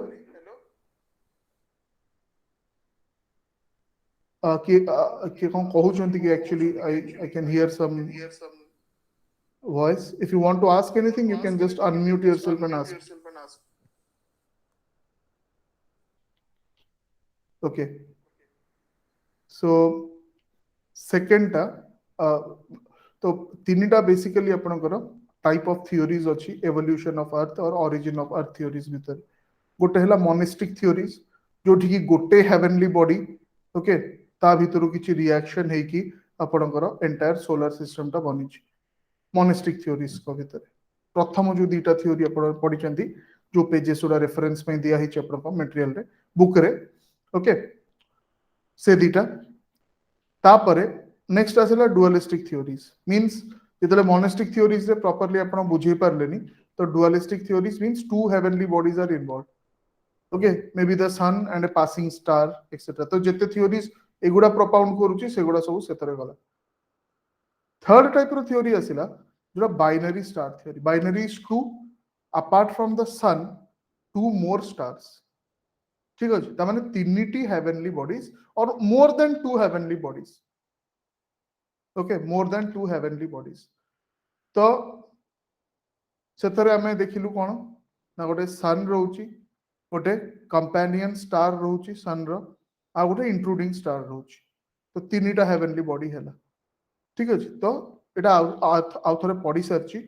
कि कोन कहू चंती कि actually I can hear some voice if you want to ask anything you can just unmute yourself and ask okay so second टा तो तीनटा basically आपनकर टाइप ऑफ थ्योरीज अछि evolution of earth और origin of earth theories भीतर गोटे हला monistic theories जोठी कि गोटे हेवनली बॉडी ओके ता भीतर किछि रिएक्शन है कि आपनकर एंटायर सोलर सिस्टम टा बनिछि मोनिस्टिक थ्योरीज को भीतर प्रथम जो दीटा थ्योरी आपण पढि चंती जो पेजेस उडा रेफरेंस में दिया हिच आपनकर मटेरियल रे बुक रे ओके से दीटा तापरे नेक्स्ट आसला डुअलिस्टिक थ्योरीज मींस जेतले मोनिस्टिक थ्योरीज रे प्रॉपर्ली आपण बुझी पारलेनी तो dualistic theories means two heavenly bodies are involve okay may be the sun and a passing star etcetera तो जेते थ्योरीज एगुडा प्रोपाउंड करूची सेगुडा सब सेतरे गला थर्ड टाइप रो थ्योरी आसिला जो binary star theory binary is two apart from the sun two more stars ठीक अछि त माने तीनटी heavenly bodies or more than two heavenly bodies okay more than two heavenly bodies तो सेतरे हमें देखिलु कोन ना गोटे सन रहउची गोटे कंपेनियन स्टार रहउची सन रो आ गोटे इंट्रूडिंग स्टार रहउची तो तीनटा हेवनली बॉडी हैला ठीक अछि तो एटा आउ थरे पढी सरची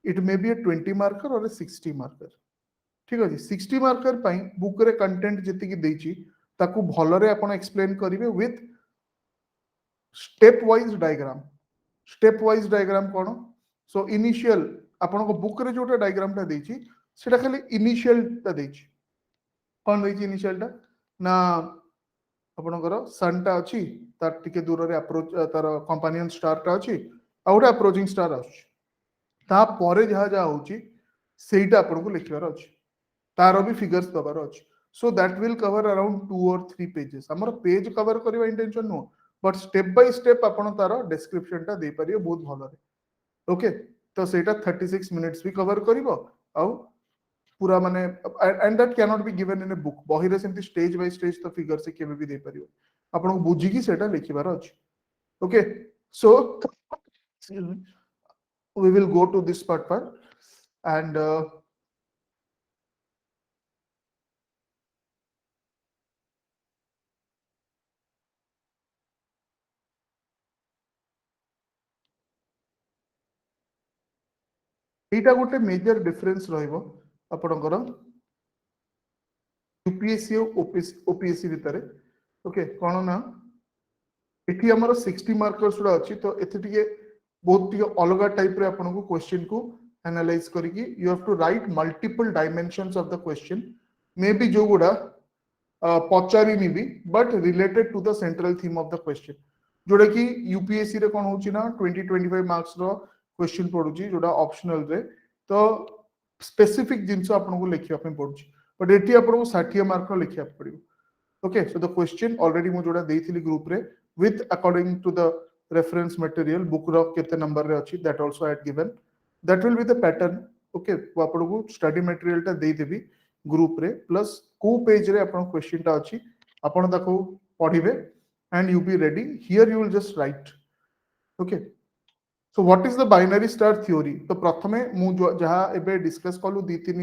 it may be a 20 marker or a 60 marker ठीक अछि 60 मार्कर पई बुक रे कंटेंट जति की देची ताकू भलरे आपण एक्सप्लेन करिवे with step wise diagram cone so initial आपण को बुक रे जोटा डायग्राम ता देची सेटा खाली इनिशियल ता देची कोन देची इनिशियल ता ना आपणकर सन टा अछि तार टिके दूर रे अप्रोच तार कंपेनियन स्टार टा अछि आ गोटे अप्रोचिंग स्टार अछि ता परे जहा जहा होची सेटा आपण को लिखिबार अछि तार भी फिगर्स दबार अछि so that will cover around 2 or 3 pages हमर पेज कवर करबा intention no but step by step आपण तार डिस्क्रिप्शन टा दे परियो बहुत भलो ओके तो सेटा 36 मिनिट्स भी कवर करिवो आ पूरा माने and that can not be given in a book बही रे सेंती स्टेज बाय स्टेज तो फिगर से केबे भी दे परियो आपण को बुझी की सेटा लिखिबार अछि okay so we will go to this part and एटा गोटे मेजर डिफरेंस रहइबो आपणकर यूपीएससी और ओपीएससी भितरे ओके कोन ना एठी हमर 60 मार्कर्स उडा अछि तो एथि टिके बहुत टिके अलगा टाइप रे आपन को क्वेश्चन को एनालाइज करिकि you have to write multiple dimensions of the question may be जो गुडा पचारी नि भी but related to the central theme of the question जोडा कि यूपीएससी रे कोन होची ना 20-25 मार्क्स रो क्वेश्चन पडुची जोडा ऑप्शनल रे तो स्पेसिफिक जिंस आपन को लिखिया पे पडुची बट एठी आपन को 60 मार्क रो लिखिया पडियो okay so the question already मु जोडा देइथिली ग्रुप रे with according to the reference material book ro kete number re achi that also I had given that will be the pattern okay wo apन को study material टा दे देबी group रे plus को page रे आपन क्वेश्चन टा अछि आपन ताको पढिबे and you be ready here you will just write okay so what is the binary star theory तो प्रथमे मु जहा एबे डिस्कस कलु दी तीन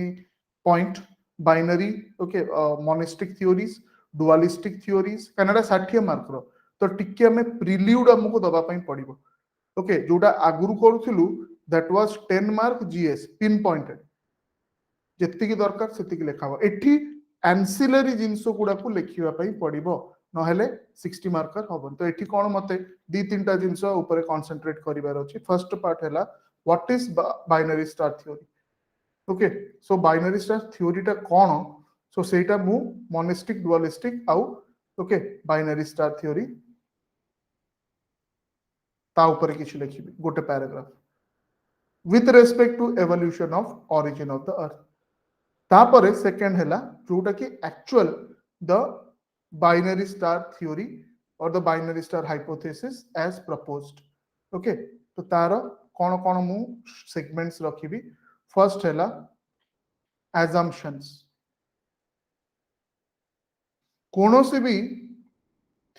point binary okay monistic theories dualistic theories कनाडा 60 मार्क रो तो टिके हमें प्रिल्यूड हमको दबा पई पड़िबो ओके जोटा आगुरु करूथिलु that was 10 mark GS pinpointed जेतिकी दरकार सेतिकी लेखाबो एठी एंसिलरी जिंसो गुडा को लेखिबा पई पड़िबो नहेले 60 मार्कर हबन तो एठी कोन मते दी तीनटा जिंस ऊपर कंसंट्रेट करिवार अछि फर्स्ट पार्ट हैला what is binary star theory okay so binary star theory टा कोन सो सेटा मु मोनिस्टिक डुअलिस्टिक आउ ओके बाइनरी स्टार थ्योरी ता ऊपर किछि लिखिबि गोटे paragraph with respect to evolution of origin of the earth तापरे सेकेंड हैला जोटा कि actual the binary star theory or the binary star hypothesis as proposed okay तो तार कोन कोन मु सेगमेंट्स रखिबी फर्स्ट हैला assumptions कोनोसी भी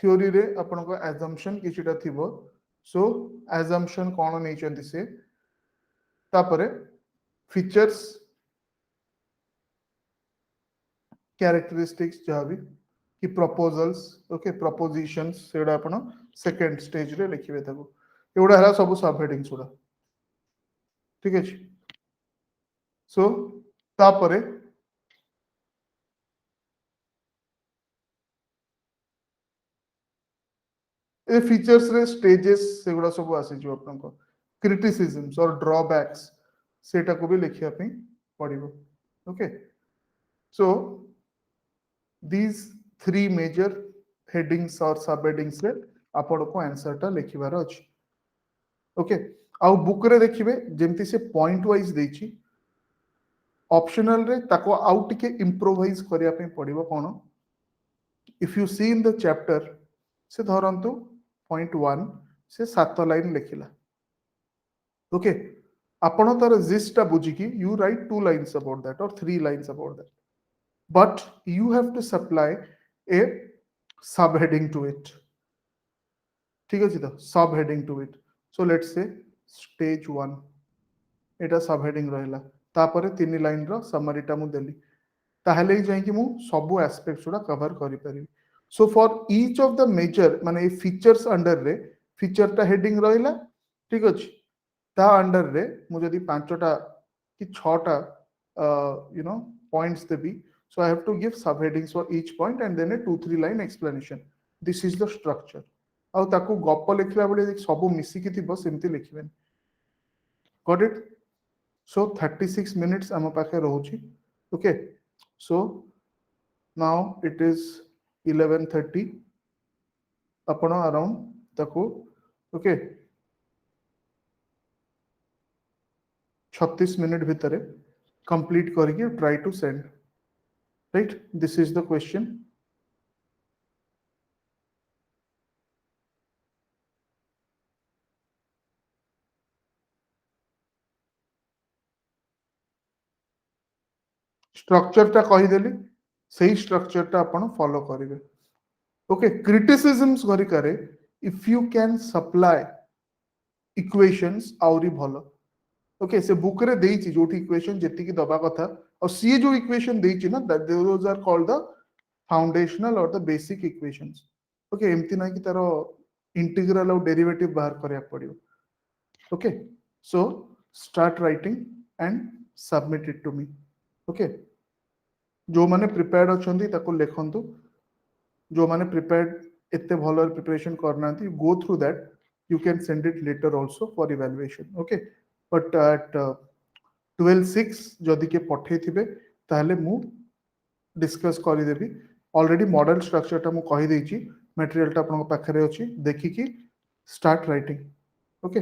थ्योरी रे अपन को assumption किछिटा थिबो सो assumption कोन नै चंती से तापरे फीचर्स कैरेक्टरिस्टिक्स जहाँ भी कि प्रपोजल्स ओके प्रपोजिशंस सेडा आपण सेकंड स्टेज रे लिखिबे ताको एउडा हला सब सब हेडिंग्स उडा ठीक अछि सो तापरे ए फीचर्स रे स्टेजेस सेगुडा सब आसी जो आपण को क्रिटिसिज्म्स और ड्रॉबैक्स सेटा को भी लिखिया पे पड़िबो okay so these three major headings or subheadings रे आपण को आंसर टा लिखिबार अछि ओके आउ बुक रे देखिबे जेमति से पॉइंट वाइज देछि ऑप्शनल रे ताको आउ टिके इम्प्रोवाइज करिया पे पड़िबो कोन if you see in the chapter से धरंतु पॉइंट 1 से 7 लाइन लिखिला ओके आपण तार जिस्टा बुझी कि you right 2 lines about that और 3 lines about that but you have to supply a subheading to it ठीक अछि तो subheading to it so let's say stage 1 Etah subheading रहला तापरे 3 लाइन रो समरी टा मु देली ताहले ही जाय कि मु सब एस्पेक्ट्स उडा कवर करि परिबी so for each of the major माने ए फीचर्स अंडर रे फीचर टा हेडिंग रहला ठीक अछि ता अंडर रे मु जदी पांचटा कि छटा you know points Devi so I have to give subheadings for each point and then a 2-3 line explanation this is the structure आउ ताकू गप लिखला बेले सब मिसी कि थिबो सेमति लिखिबेन got it so 36 minutes आम पाखे रहउची okay so now it is 11:30 आपण अराउंड ताकू okay 36 मिनट भितरे कंप्लीट करके try to send right this is the question structure टा कहि देली सही स्ट्रक्चर टा आपण फॉलो करिवे ओके क्रिटिसिज्म्स घरी करे if you can supply equations आउरी भलो ओके से बुक रे देइची जोठी इक्वेशन जेति की दबा कथा और सी जो इक्वेशन देइची ना those are called the foundational or the basic equations okay एमती ना कि तारो इंटीग्रल और डेरिवेटिव बाहर करया पड़ियो okay so start writing and submit it to me okay जो माने प्रिपेयर्ड अछंती ताको लेखंतु जो माने प्रिपेयर्ड एते भलो प्रिपरेशन करनांती go through that you can send it later also for evaluation okay but at 12:06 जदि के पठे थिबे ताहले मु डिस्कस करि देबी ऑलरेडी मॉडल स्ट्रक्चर टा मु कहि देछि मटेरियल टा आपन पाखरे अछि देखि कि start writing okay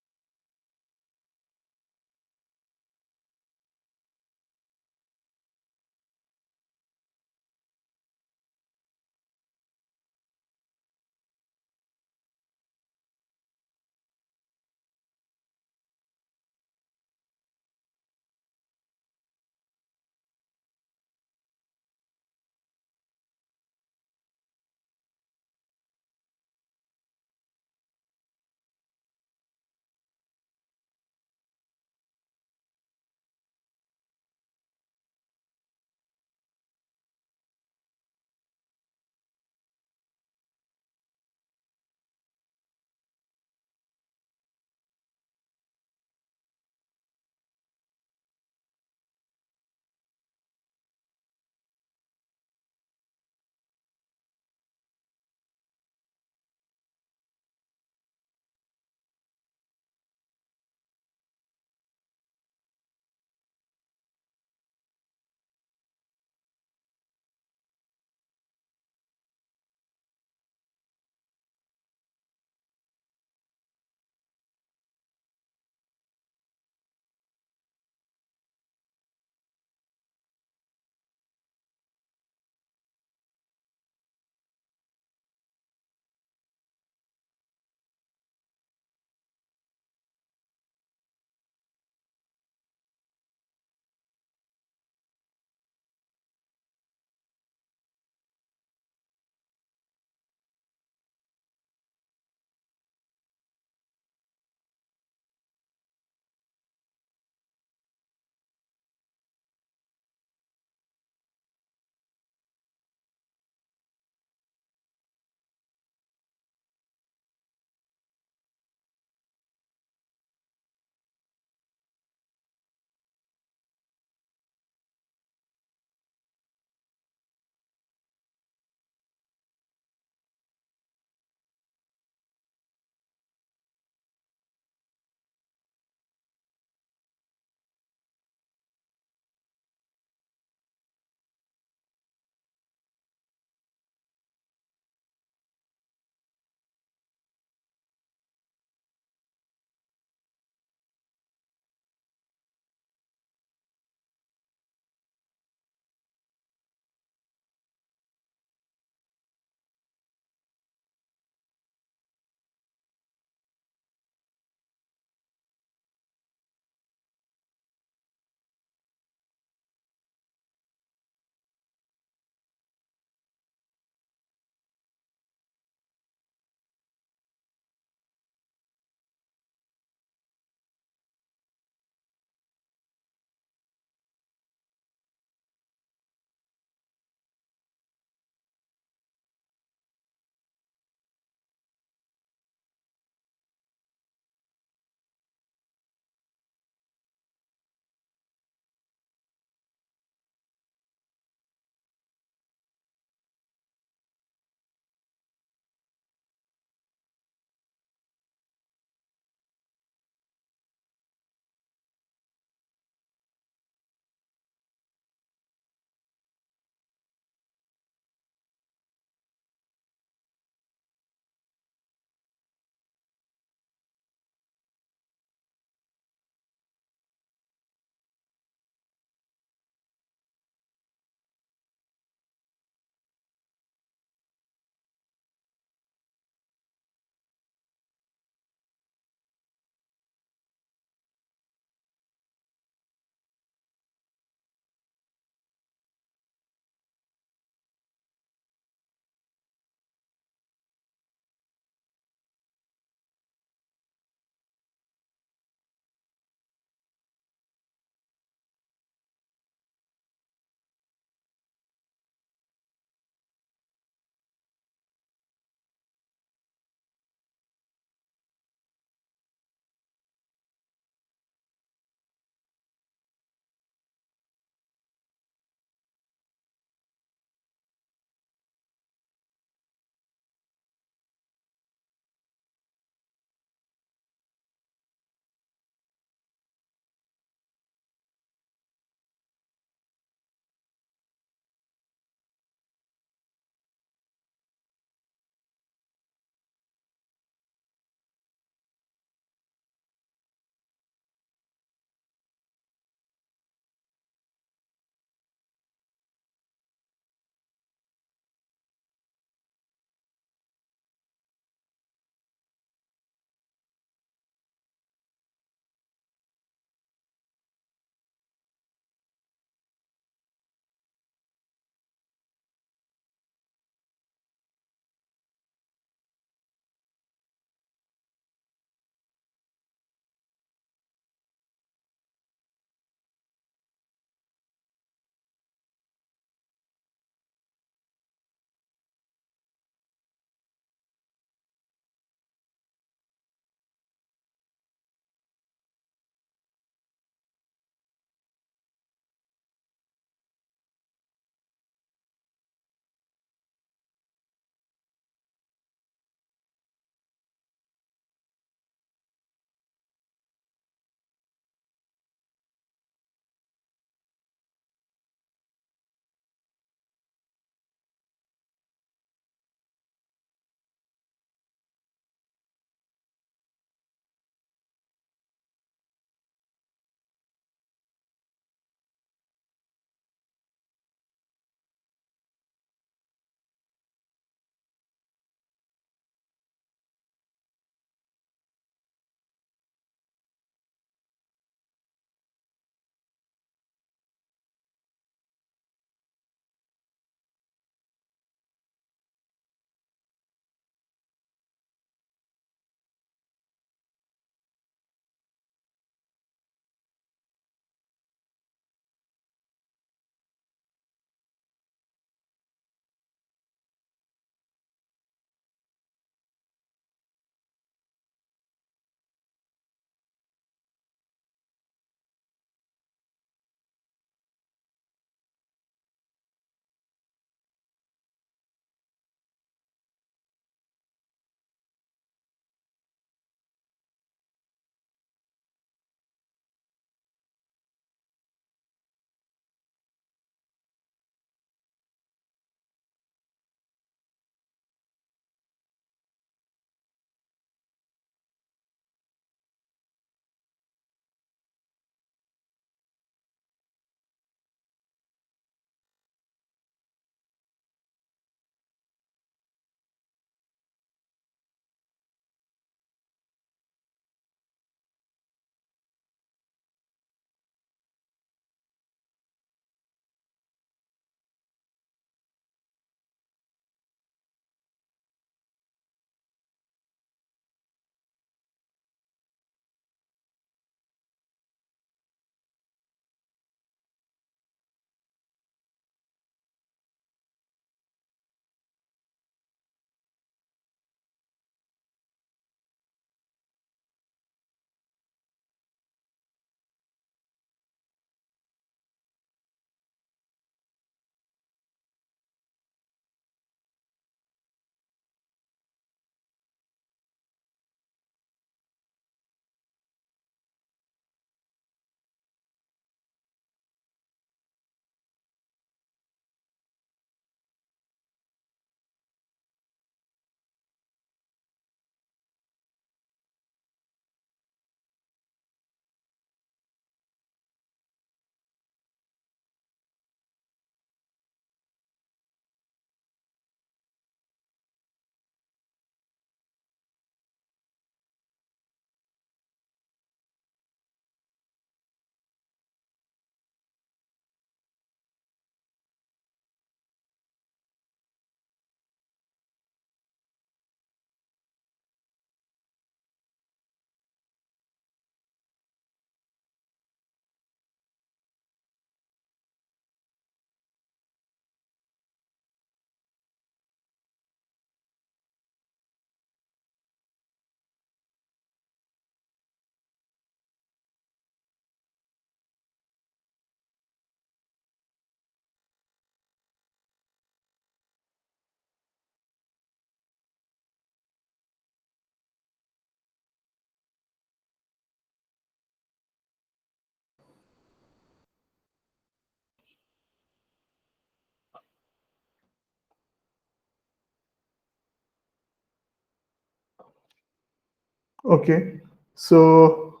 Okay, so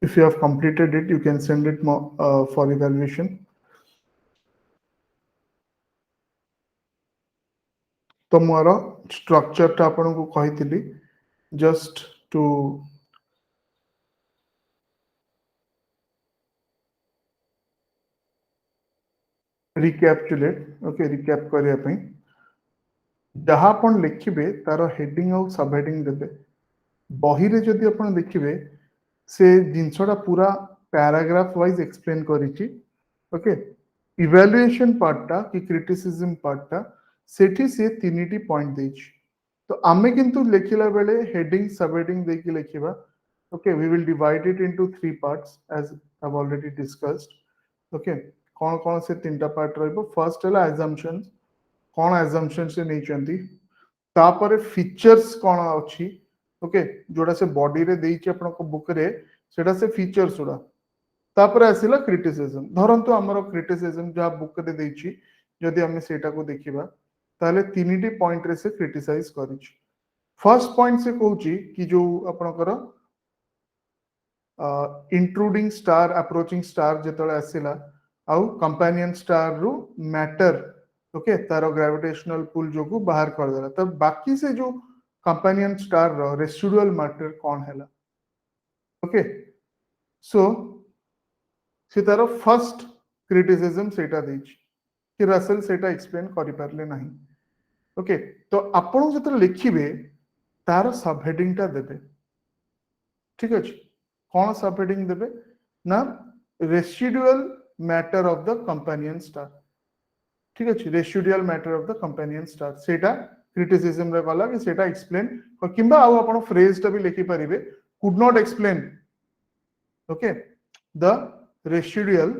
if you have completed it, you can send it for evaluation. तो मोर स्ट्रक्चर टा आपन को कहितली just to recapitulate, okay, recap करिया पई जहाँ अपन लिखिबे तार हेडिंग और सब हेडिंग देबे बही रे जदि अपन देखिबे से जिनसटा पूरा पैराग्राफ वाइज एक्सप्लेन करिछि ओके इवैल्यूएशन पार्टटा कि क्रिटिसिज्म पार्टटा सेठी से तीनटी पॉइंट देछि तो आमे किंतु लेखिला बेले हेडिंग सब हेडिंग देकी लेखिबा okay we will divide it into 3 parts as I have already discussed okay कौन कौन से तीनटा पार्ट रहइबो फर्स्ट हला assumptions कौन assumptions से नै चंदी तापर फीचर्स कौन अछि ओके जोड़ा से बॉडी रे देइछि अपन को बुक रे सेटा से फीचर्स उडा तापर आसिला क्रिटिसिज्म धरंतु हमरो क्रिटिसिज्म जहा बुक रे देइछि जदि हमें सेटा को देखिबा ताले तीनटी पॉइंट रे से क्रिटिसाइज करिछि फर्स्ट पॉइंट से कहूछि कि जो आपनकर इंट्रूडिंग स्टार अप्रोचिंग स्टार जेतळे आसिला आउ कंपेनियन स्टार रु मैटर ओके तारो ग्रेविटेशनल पुल जोगु बाहर कर देला तब बाकी से जो कंपेनियन स्टार रो रेसिडुअल मैटर कौन हैला ओके सो से तारो फर्स्ट क्रिटिसिज्म सेटा देछि कि रसेल सेटा एक्सप्लेन करि परले नाही ओके तो आपण जतरे लिखिबे तार सब हेडिंग टा देबे ठीक अछि कौन सब हेडिंग देबे ना residual matter of the companion star ठीक अछि residual matter of the companion star सेटा क्रिटिसिज्म रे गला कि सेटा एक्सप्लेन किंबा आउ आपण फ्रेज टा भी लिखि परिबे could not explain okay the residual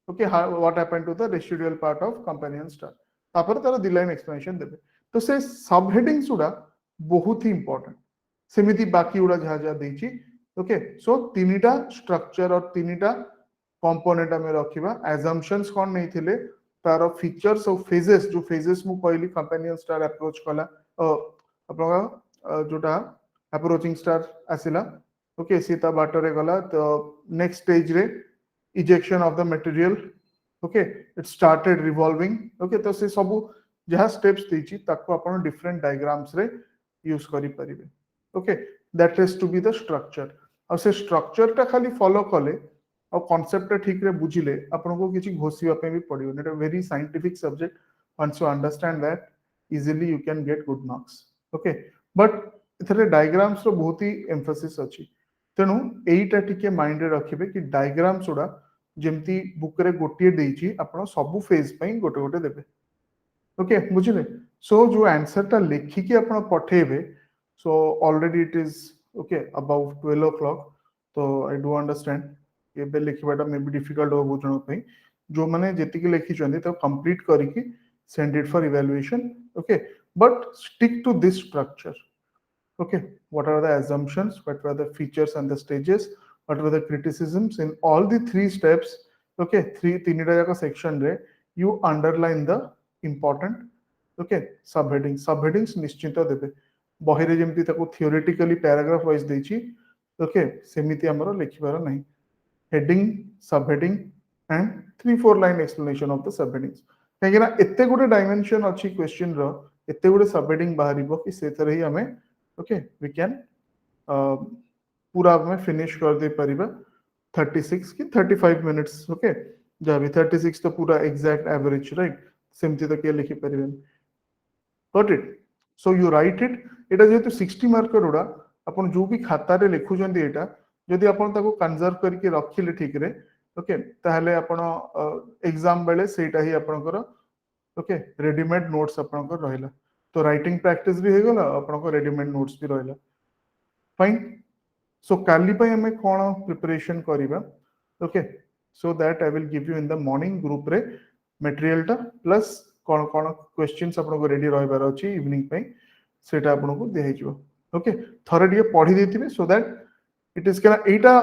okay what happened to the residual part of companion star तापर तार दी लाइन एक्सप्लेनेशन देबे तो से सब हेडिंग्स उडा बहुत ही इंपोर्टेंट सेमिति बाकी उडा जहा जहा देछि ओके सो तीनटा स्ट्रक्चर और तीनटा कंपोनेंट हमें रखिबा assumptions कोन नै थिले तार फीचर्स और फेजेस जो फेजेस मु कहली कंपेनियन स्टार अप्रोच कला आपन जोटा अप्रोचिंग स्टार आसिला ओके सीता बाटरे गला तो नेक्स्ट स्टेज रे ejection of the material okay it started revolving okay तो से सब जहा स्टेप्स देछि ताको आपण डिफरेंट डायग्राम्स रे यूज करि परिबे okay that is to be the structure और से स्ट्रक्चर टा खाली फॉलो कले और कांसेप्ट ठीक रे बुझिले आपन को किछि घोषिबा पे भी पड़ियो it a very scientific subject once you understand that easily you can get good marks okay but इथरे डायग्राम्स रो बहुत ही एम्फसिस अछि तेनु एईटा टिके माइंड रे रखिबे कि डायग्राम्स उडा जेमती बुक रे गोटिए देइछि आपन सब फेज पई गोटे गोटे देबे ओके बुझिले सो जो आंसर टा लिखि कि आपन पठेबे so already it is okay about 12 o'clock तो आई डू अंडरस्टैंड एबे लिखिबाटा मे बी डिफिकल्ट हो बुझण पई जो माने जेतिक लिखि चंदी तो कंप्लीट करिकि send it for evaluation okay but stick to this structure okay what are the assumptions what were the features and the stages what were the criticisms in all the three steps okay तीनटा जाका section रे you underline the important okay subheadings निश्चित देबे बही रे जेमति ताको theoretically paragraph wise देछि ओके सेमिति हमरो लिखिबार नाही heading subheading and 3-4 line explanation of the subheadings काहेकि ना एते गुडे डायमेंशन अछि क्वेश्चन रो एते गुडे सबहेडिंग बाहरिबो कि से तरह ही हमें ओके वी कैन पूरा में फिनिश कर दे परिबा 36 की 35 मिनट्स ओके जब 36 तो पूरा एग्जैक्ट एवरेज राइट सेमति तो के लिखि परिबेन got it so you write it एटा जेतु 60 मार्कर उडा अपन जो भी खाता रे लिखु जंदी एटा जदि अपन ताको कंजर्व करके रखिले ठीक रे ओके ताहले अपन एग्जाम बेले सेटा ही अपन कर ओके रेडीमेड नोट्स अपन कर रहिला तो राइटिंग प्रैक्टिस भी हेगला अपन को रेडीमेड नोट्स भी रहिला फाइन सो काली पय हमें कोन प्रिपरेशन करिबा okay so that I will give you in the morning group रे मटेरियल टा प्लस कोन कोन क्वेश्चंस अपन को रेडी रहबार अछि इवनिंग पय सेटा अपन को दे हेजिवो ओके थरे दिए पढी देतिबे सो दैट इट इज कना एटा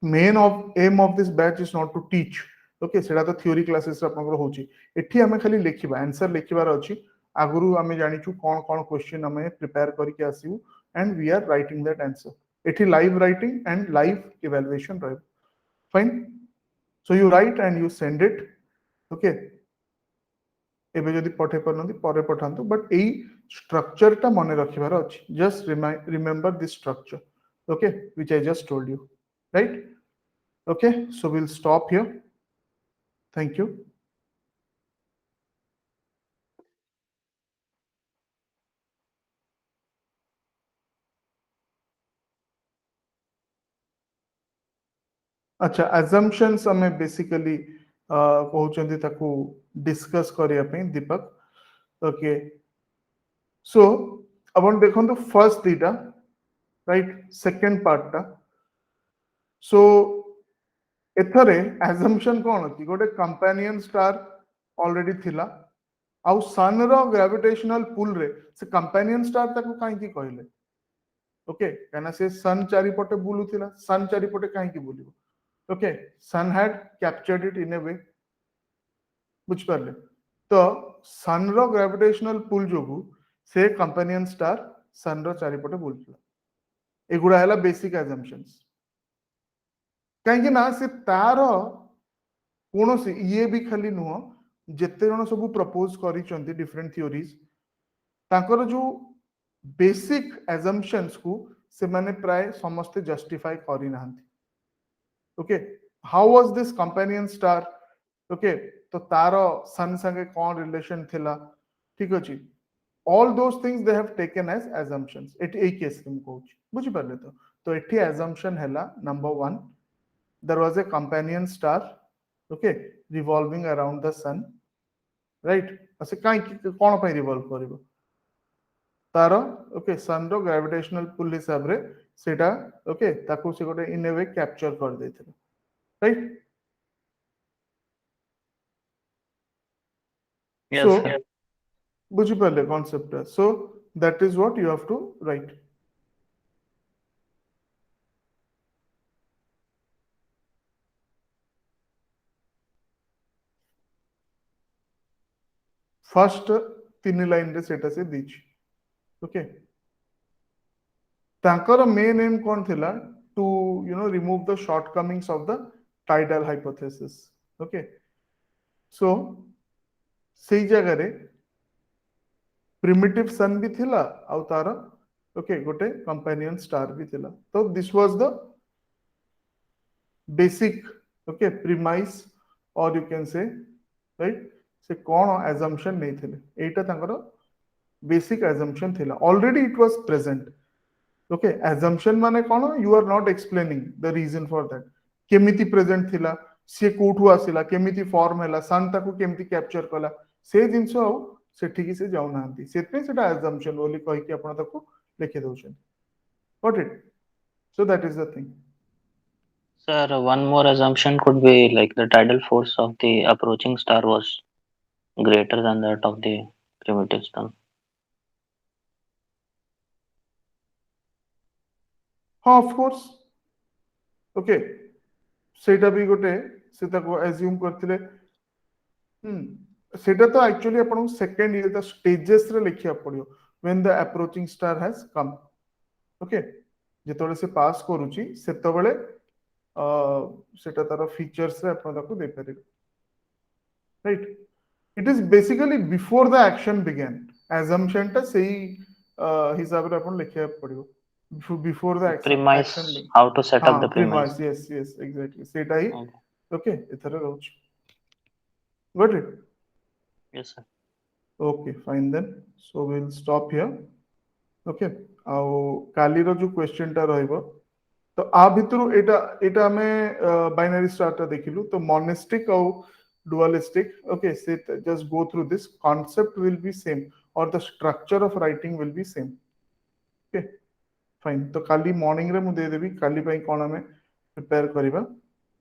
main of aim of this batch is not to teach okay सेटा तो थ्योरी क्लासेस अपन को होची एठी हमें खाली लिखिबा आंसर लिखिबार अछि आगुरु हमें जानिछु कोन कोन क्वेश्चन हमें प्रिपेयर करके आसीबु and we are writing that answer. Ethi live writing and live evaluation right? Fine. So you write and you send it. Okay. ଏବେ ଯଦି ପଠେଇ ପାରୁନାହାନ୍ତି ପରେ ପଠାନ୍ତୁ, ବଟ୍ ଏଇ ଷ୍ଟ୍ରକ୍ଚରଟା ମନେ ରଖିବାର ଅଛି. Just remember this structure, okay, which I just told you, right? Okay, so we'll stop here. Thank you. अच्छा, assumptions हमें basically कहउचंती ताकू डिस्कस करिया पे दीपक. ओके, सो अपन देखंतु फर्स्ट दीटा, राइट, सेकंड पार्ट टा. सो एथरे assumption कोन कि गोटे कंपेनियन स्टार ऑलरेडी थिला आउ सन रो ग्रेविटेशनल पुल रे से कंपेनियन स्टार ताकू काहे की कहले. ओके, काना से सन चारि पटे बुलुथिला, सन चारि पटे काहे की बुलिबो. Okay, sun had captured it in a way. बुझ पारले. तो सन रो ग्रेविटेशनल पुल जोगु से कंपेनियन स्टार सन रो चारि पटे बुलुथिला. एगुडा हैला बेसिक assumptions. कहीं ना से तार कौन से ये भी खाली नुह जिते जन सब प्रपोज करिसंती डिफरेंट थ्योरीज ताकर जो बेसिक assumptions को से माने प्राय समस्त जस्टिफाई करि नाहंती. Okay, how was this companion star. Okay, तो तार सन संगे कौन रिलेशन थिला, ठीक अछि. All those things they have taken as assumptions. At a case में कहूँ बुझि पारले. तो एठी assumption हैला number 1, there was a companion star, okay, revolving around the sun, right? असे काई कोन पय रिवॉल्व करिवो तारो. ओके, सन रो ग्रेविटेशनल पुल हिसाब रे सेटा, ओके, ताकू से गोटे इन ए वे कैप्चर कर देथिले, राइट. Yes, so sir. बुझि पाले concept. So that is what you have to write. First 3 line रे सेटा से दीच. ओके, तांकर मेन एम कौन थिला to remove the shortcomings of the tidal hypothesis. Okay, so सेई जगह रे प्रिमिटिव सन भी थिला आउ तार, ओके, गोटे कंपेनियन स्टार भी थिला. तो this was the basic, okay, premise or you can say, right, से कौन assumption नहीं थिले. एटा तांकर बेसिक assumption थिला. Already it was present. Okay, assumption माने कौन, you are not explaining the reason for that. केमिति प्रेजेंट थिला, से कोठु आसिला, केमिति फॉर्म हैला, सन ताकू केमिति कैप्चर कला, से जिंसो आउ सेठी की से जाउ नांती. सेते सेटा assumption बोली कहि कि आपण ताकू लिखि दउछन. Got it. So that is the thing. Sir, one more assumption could be like the tidal force of the approaching star was greater than that of the primitive sun. हाँ, ऑफ कोर्स. ओके, सेटा भी गोटे से ताको assume करथिले. सेटा तो actually आपण सेकंड ईयर द स्टेजेस रे लिखिया पड़ियो when the approaching star has come. Okay, जेतोले से पास करूची सेतबेले सेटा तार फीचर्स रे आपण ताको दे परिबे, right. It is basically before the action began. assumption टा सेही हिसाब रे आपण लिखिया पड़ियो before the Premise, action. how to set up the premise. premise. Yes, exactly. सेटा ही. Okay. ओके, एथरे रहउछ. Got it. Yes, sir. Okay, fine then. So we'll stop here. Okay. आउ काली रो जो क्वेश्चन टा रहइबो, तो आ भितरु एटा एटा हमें बाइनरी स्टार टा देखिलु. तो मोनेस्टिक और डुअलिस्टिक, ओके, से just go through this. Concept will be same or the structure of writing will be same. Okay, fine. तो काली मॉर्निंग रे मु दे देबी काली पई कोन हमें प्रिपेयर करिबा.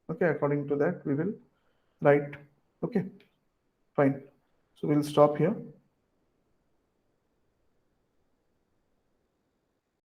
Okay, according to that we will write. Okay, fine. So we'll stop here.